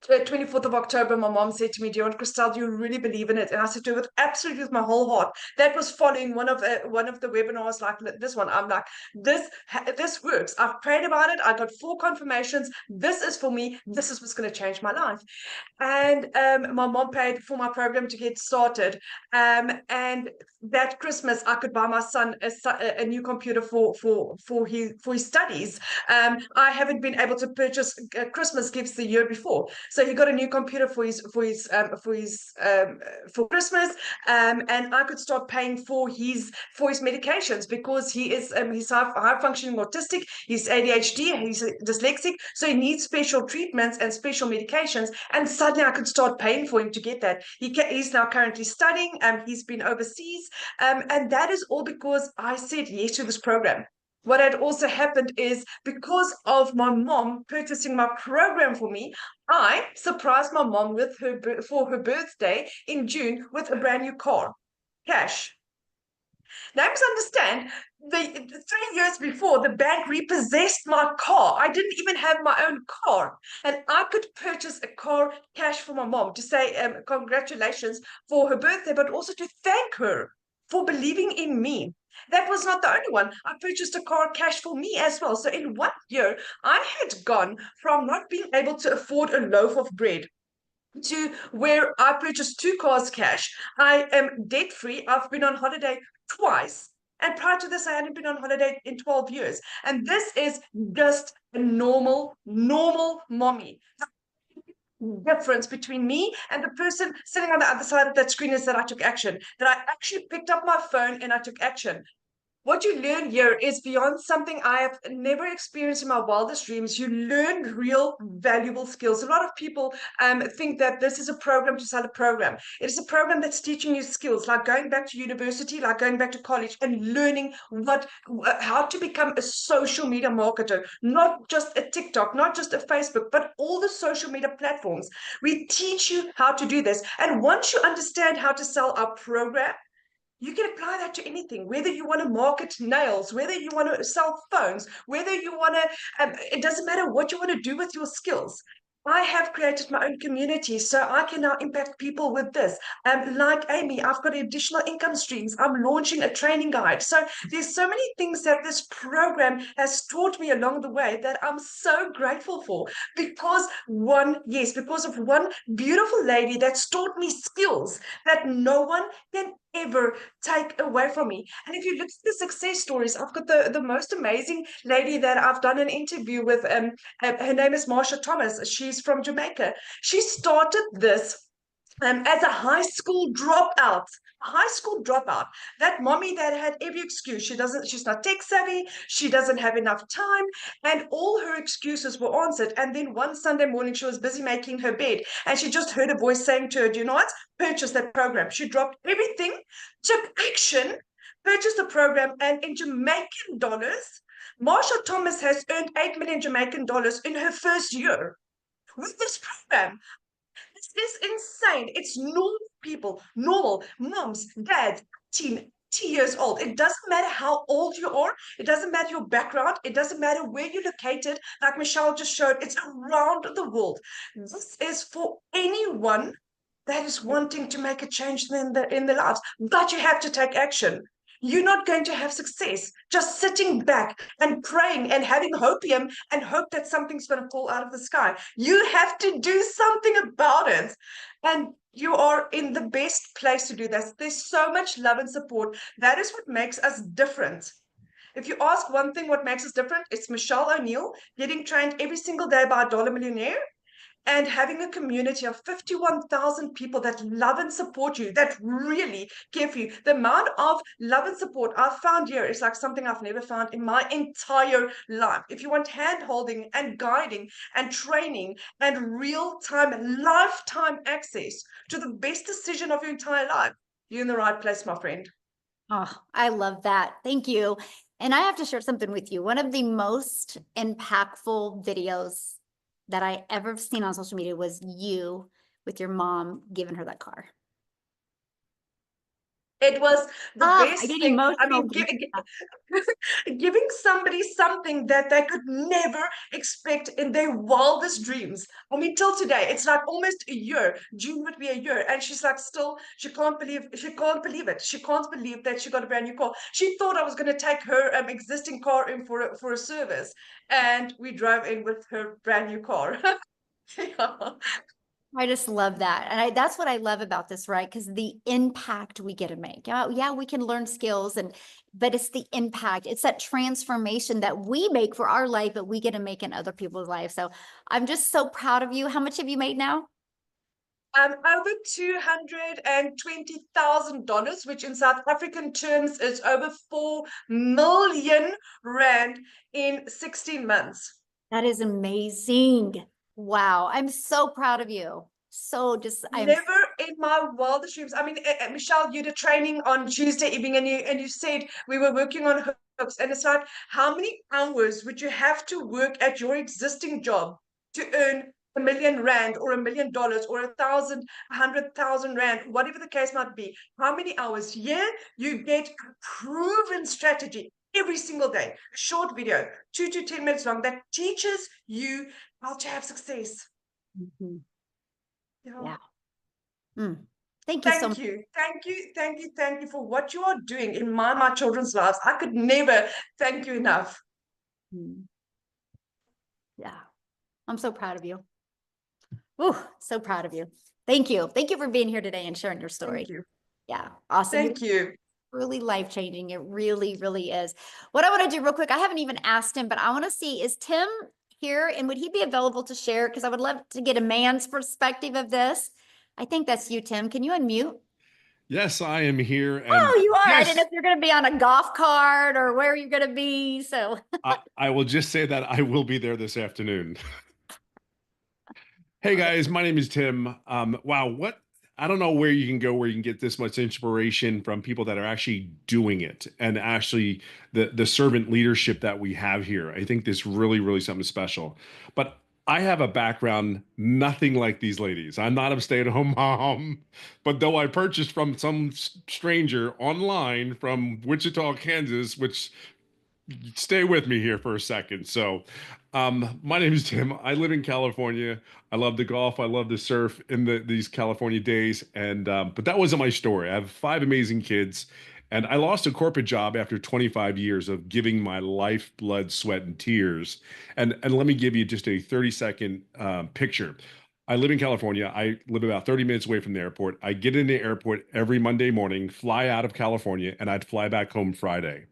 24th of October, my mom said to me, "Do you want Christelle, do you really believe in it?" And I said to her, with absolutely with my whole heart. That was following one of the webinars like this one. I'm like, this works. I've prayed about it. I got 4 confirmations. This is for me. This is what's going to change my life. And my mom paid for my program to get started. And that Christmas, I could buy my son a new computer for his studies. I haven't been able to purchase Christmas gifts the year before, so he got a new computer for Christmas. And I could start paying for his medications, because he's high functioning autistic, he's ADHD, he's dyslexic, so he needs special treatments and special medications. And suddenly I could start paying for him to get that. He's now currently studying. He's been overseas, and that is all because I said yes to this program. What had also happened is, because of my mom purchasing my program for me, I surprised my mom for her birthday in June with a brand new car, cash. Now, you must understand, the 3 years before, the bank repossessed my car. I didn't even have my own car, and I could purchase a car cash for my mom to say congratulations for her birthday, but also to thank her for believing in me. That was not the only one. I purchased a car cash for me as well. So in 1 year, I had gone from not being able to afford a loaf of bread to where I purchased 2 cars cash. I am debt free. I've been on holiday twice. And prior to this, I hadn't been on holiday in 12 years. And this is just a normal mommy. The difference between me and the person sitting on the other side of that screen is that I took action, that I actually picked up my phone and I took action. What you learn here is beyond something I have never experienced in my wildest dreams. You learn real valuable skills. A lot of people think that this is a program to sell a program. It is a program that's teaching you skills, like going back to university, like going back to college, and learning how to become a social media marketer, not just a TikTok, not just a Facebook, but all the social media platforms. We teach you how to do this. And once you understand how to sell our program, you can apply that to anything, whether you want to market nails, whether you want to sell phones, whether you want to, it doesn't matter what you want to do with your skills. I have created my own community, so I can now impact people with this. Like Amy, I've got additional income streams. I'm launching a training guide. So there's so many things that this program has taught me along the way that I'm so grateful for, because because of one beautiful lady that's taught me skills that no one can ever take away from me. And if you look at the success stories, I've got the most amazing lady that I've done an interview with. Her name is Marsha Thomas. She's from Jamaica. She started this as a high school dropout. That mommy that had every excuse. She's not tech savvy, she doesn't have enough time, and all her excuses were answered. And then one Sunday morning, she was busy making her bed, and she just heard a voice saying to her, "Do you know what? Purchase that program." She dropped everything, took action, purchased the program, and in Jamaican dollars, Marsha Thomas has earned 8 million Jamaican dollars in her first year with this program. This is insane. It's normal people, normal moms, dads, 18 years old. It doesn't matter how old you are. It doesn't matter your background. It doesn't matter where you're located. Like Michelle just showed, it's around the world. This is for anyone that is wanting to make a change in their lives. But you have to take action. You're not going to have success just sitting back and praying and having hopium and hope that something's going to fall out of the sky. You have to do something about it. And you are in the best place to do this. There's so much love and support. That is what makes us different. If you ask one thing, what makes us different, it's Michelle O'Neill getting trained every single day by a Dollar Millionaire, and having a community of 51,000 people that love and support you, that really care for you. The amount of love and support I've found here is like something I've never found in my entire life. If you want hand-holding and guiding and training and real-time, lifetime access to the best decision of your entire life, you're in the right place, my friend. Oh, I love that. Thank you. And I have to share something with you. One of the most impactful videos that I ever seen on social media was you with your mom giving her that car. It was the I best get thing. I emotional. mean, giving somebody something that they could never expect in their wildest dreams. I mean, till today, it's like almost a year. June would be a year, and she's like, still, she can't believe it. She can't believe that she got a brand new car. She thought I was going to take her existing car in for a service, and we drove in with her brand new car. Yeah. I just love that. And that's what I love about this, right? Because the impact we get to make. Yeah, we can learn skills but it's the impact. It's that transformation that we make for our life, but we get to make in other people's lives. So I'm just so proud of you. How much have you made now? Over $220,000, which in South African terms is over 4 million rand in 16 months. That is amazing. Wow. I'm so proud of you. So just, Never in my wildest dreams. I mean, Michelle, you did training on Tuesday evening, and you said we were working on hooks, and it's like, how many hours would you have to work at your existing job to earn R1 million or $1 million or 100,000 rand, whatever the case might be? How many hours? Here you get a proven strategy every single day. A short video, 2 to 10 minutes long, that teaches you how to have success. Mhm. Yeah. Yeah. Thank you so Thank much. you. Thank you for what you are doing in my children's lives. I could never thank you enough. Mm. Yeah. I'm so proud of you. Ooh, so proud of you. Thank you. Thank you for being here today and sharing your story. Thank you. Yeah. Awesome. Thank you. Really life-changing. It really, really is. What I want to do real quick, I haven't even asked him, but I want to see, is Tim here and would he be available to share? Because I would love to get a man's perspective of this. I think that's you, Tim. Can you unmute? Yes, I am here. And Oh, you are. I didn't know yes, if you're going to be on a golf cart or where you're going to be. So I will just say that I will be there this afternoon. Hey guys, my name is Tim. Wow, I don't know where you can go where you can get this much inspiration from people that are actually doing it and actually the servant leadership that we have here. I think this really, really something special. But I have a background nothing like these ladies. I'm not a stay-at-home mom, but though I purchased from some stranger online from Wichita, Kansas, which stay with me here for a second. So, my name is Tim. I live in California. I love to golf. I love to surf in these California days. And but that wasn't my story. I have 5 amazing kids, and I lost a corporate job after 25 years of giving my life, blood, sweat, and tears. And let me give you just a 30-second picture. I live in California. I live about 30 minutes away from the airport. I get in the airport every Monday morning, fly out of California, and I'd fly back home Friday.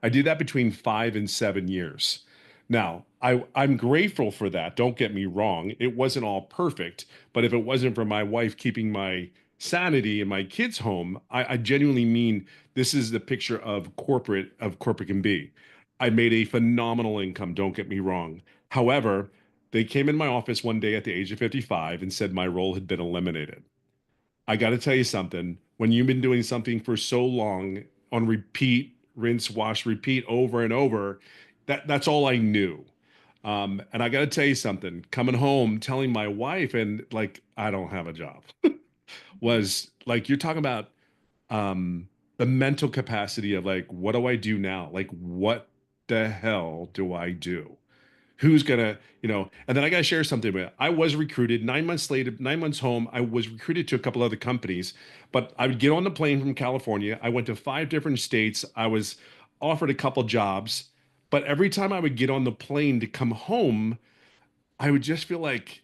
I did that between 5 and 7 years. Now, I'm grateful for that. Don't get me wrong. It wasn't all perfect, but if it wasn't for my wife keeping my sanity and my kids home, I genuinely mean this is the picture of corporate can be. I made a phenomenal income. Don't get me wrong. However, they came in my office one day at the age of 55 and said my role had been eliminated. I got to tell you something. When you've been doing something for so long on repeat, rinse, wash, repeat over and over, that's all I knew. And I got to tell you something. Coming home, telling my wife, and like I don't have a job, was like you're talking about the mental capacity of like, what do I do now? Like, what the hell do I do? Who's gonna, and then I gotta share something with you. I was recruited 9 months later, 9 months home. I was recruited to a couple other companies, but I would get on the plane from California. I went to 5 different states. I was offered a couple jobs, but every time I would get on the plane to come home, I would just feel like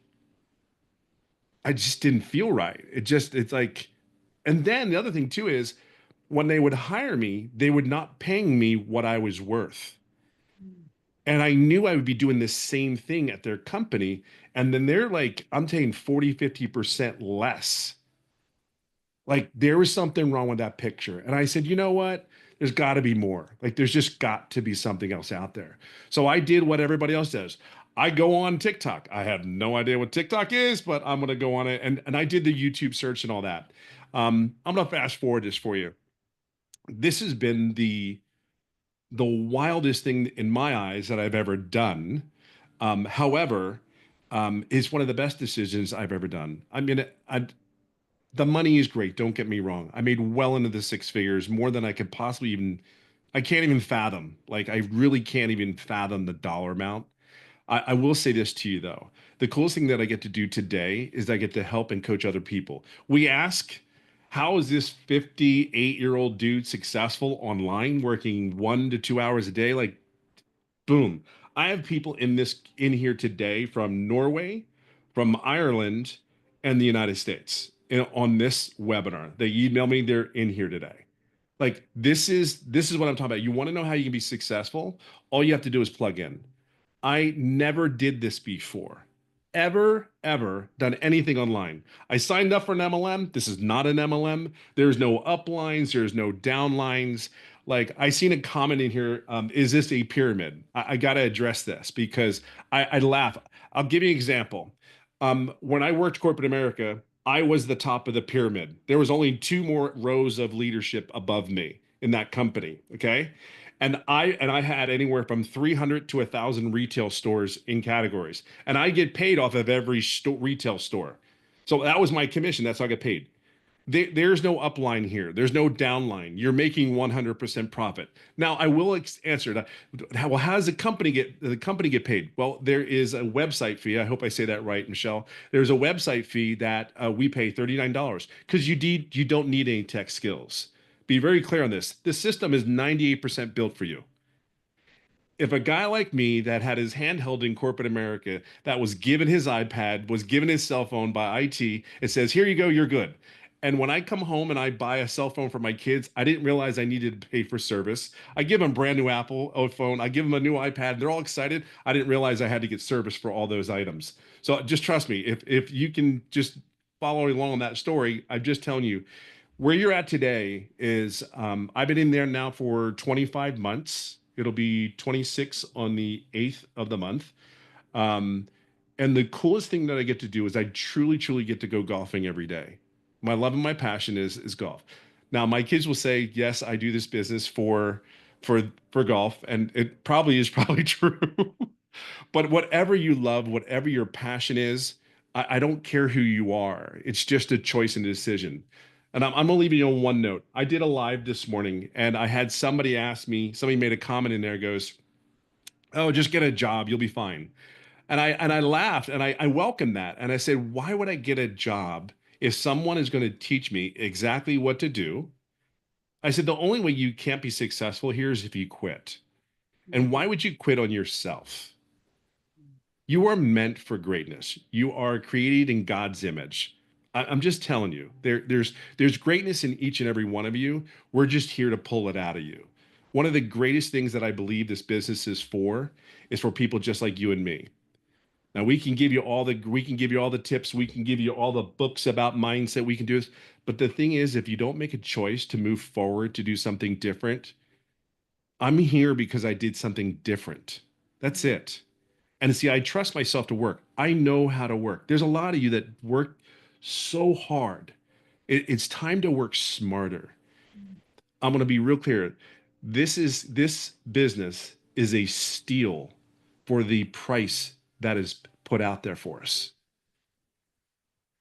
I just didn't feel right. It's like, and then the other thing too is when they would hire me, they would not paying me what I was worth. And I knew I would be doing the same thing at their company. And then they're like, I'm taking 40, 50% less. Like there was something wrong with that picture. And I said, you know what? There's got to be more. Like there's just got to be something else out there. So I did what everybody else does. I go on TikTok. I have no idea what TikTok is, but I'm going to go on it. And I did the YouTube search and all that. I'm going to fast forward this for you. This has been the wildest thing in my eyes that I've ever done. However, it's one of the best decisions I've ever done. I mean, The money is great. Don't get me wrong. I made well into the six figures, more than I could possibly even, I can't even fathom. Like, I really can't even fathom the dollar amount. I will say this to you though. The coolest thing that I get to do today is I get to help and coach other people. We ask, how is this 58-year-old dude successful online working 1 to 2 hours a day? Like, boom. I have people in here today from Norway, from Ireland, and the United States on this webinar. They email me, they're in here today. Like, this is what I'm talking about. You want to know how you can be successful? All you have to do is plug in. I never did this before. Ever done anything online. I signed up for an MLM. This is not an MLM. There's no uplines, there's no downlines. Like, I seen a comment in here, is this a pyramid? I got to address this because I laugh. I'll give you an example. When I worked corporate America, I was the top of the pyramid. There was only two more rows of leadership above me in that company. Okay. And I had anywhere from 300 to 1,000 retail stores in categories. And I get paid off of every retail store. So that was my commission. That's how I get paid. There's no upline here. There's no downline. You're making 100% profit. Now, I will answer that. Well, how does the company get paid? Well, there is a website fee. I hope I say that right, Michelle. There's a website fee that we pay $39 because you don't need any tech skills. Be very clear on this. The system is 98% built for you. If a guy like me that had his handheld in corporate America, that was given his iPad, was given his cell phone by IT, it says, here you go, you're good. And when I come home and I buy a cell phone for my kids, I didn't realize I needed to pay for service. I give them a brand new Apple phone. I give them a new iPad. They're all excited. I didn't realize I had to get service for all those items. So just trust me, if you can just follow along on that story, I'm just telling you, where you're at today is I've been in there now for 25 months. It'll be 26 on the 8th of the month. And the coolest thing that I get to do is I truly get to go golfing every day. My love and my passion is golf. Now, my kids will say, yes, I do this business for golf, and it probably is probably true. But whatever you love, whatever your passion is, I don't care who you are. It's just a choice and a decision. And I'm gonna leave you on one note. I did a live this morning and I had somebody ask me, somebody made a comment in there, goes, oh, just get a job, you'll be fine. And I laughed and I welcomed that. And I said, why would I get a job if someone is going to teach me exactly what to do? I said, the only way you can't be successful here is if you quit. And why would you quit on yourself? You are meant for greatness. You are created in God's image. I'm just telling you, there's greatness in each and every one of you. We're just here to pull it out of you. One of the greatest things that I believe this business is for people just like you and me. Now we can give you all the tips, we can give you all the books about mindset, we can do this. But the thing is, if you don't make a choice to move forward to do something different, I'm here because I did something different. That's it. And see, I trust myself to work. I know how to work. There's a lot of you that work so hard. It's time to work smarter. I'm going to be real clear. This business is a steal for the price that is put out there for us.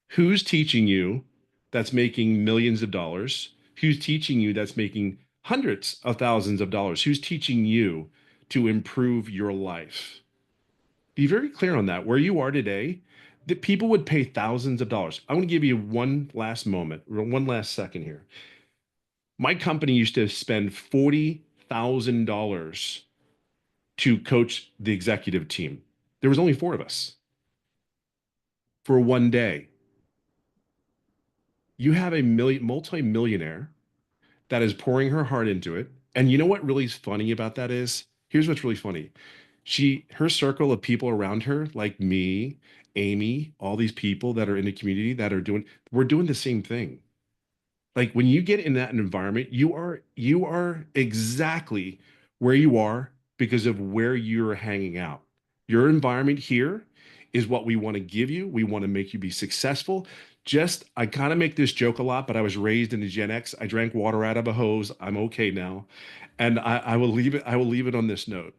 Who's teaching you that's making millions of dollars? Who's teaching you that's making hundreds of thousands of dollars? Who's teaching you to improve your life? Be very clear on that. Where you are today, that people would pay thousands of dollars. I want to give you one last second here. My company used to spend $40,000 to coach the executive team. There was only 4 of us for one day. You have a multi-millionaire that is pouring her heart into it. And you know what really is funny about that is? Here's what's really funny. Her circle of people around her, like me, Amy, all these people that are in the community that we're doing the same thing. Like when you get in that environment, you are exactly where you are because of where you're hanging out. Your environment here is what we want to give you. We want to make you be successful. I kind of make this joke a lot, but I was raised in the Gen X. I drank water out of a hose. I'm okay now. And I will leave it on this note.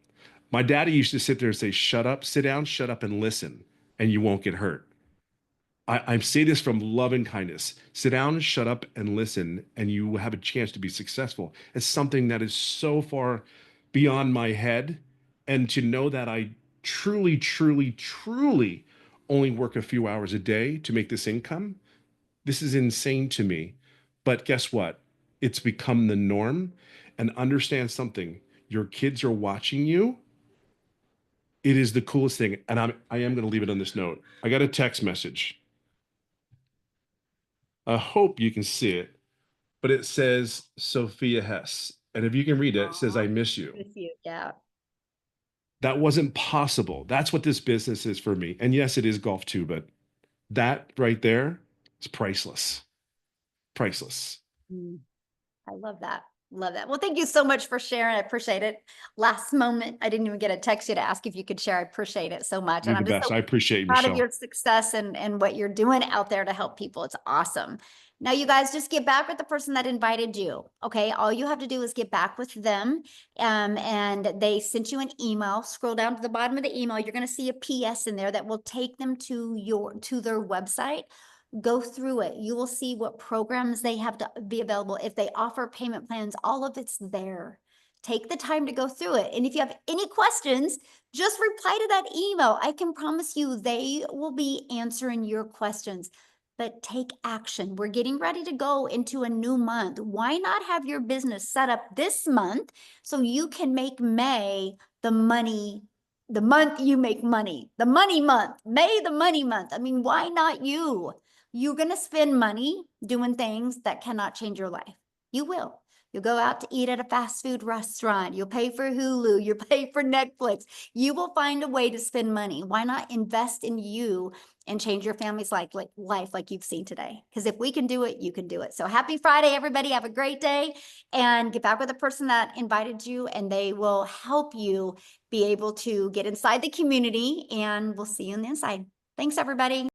My daddy used to sit there and say, shut up, sit down, shut up and listen, and you won't get hurt. I say this from love and kindness. Sit down, shut up, and listen, and you will have a chance to be successful. It's something that is so far beyond my head. And to know that I truly, truly, truly only work a few hours a day to make this income, this is insane to me. But guess what? It's become the norm. And understand something. Your kids are watching you. It is the coolest thing. And I am going to leave it on this note. I got a text message. I hope you can see it, but it says Sophia Hess. And if you can read it, it says, I miss you. With you, yeah. That wasn't possible. That's what this business is for me. And yes, it is golf too, but that right there is priceless. Priceless. I love that. Love that. Well, thank you so much for sharing. I appreciate it. Last moment, I didn't even get a text you to ask if you could share. I appreciate it so much. You're And the I'm just best. so I appreciate you, proud of Michelle. your success and what you're doing out there to help people. It's awesome. Now, you guys just get back with the person that invited you. Okay. All you have to do is get back with them. And they sent you an email. Scroll down to the bottom of the email. You're going to see a PS in there that will take them to their website. Go through it. You will see what programs they have to be available. If they offer payment plans, all of it's there. Take the time to go through it. And if you have any questions, just reply to that email. I can promise you they will be answering your questions. But take action. We're getting ready to go into a new month. Why not have your business set up this month so you can make May the month you make money, the money month, May the money month. I mean, why not you? You're going to spend money doing things that cannot change your life. You will. You'll go out to eat at a fast food restaurant. You'll pay for Hulu. You'll pay for Netflix. You will find a way to spend money. Why not invest in you and change your family's life like you've seen today? Because if we can do it, you can do it. So happy Friday, everybody. Have a great day and get back with the person that invited you and they will help you be able to get inside the community and we'll see you on the inside. Thanks, everybody.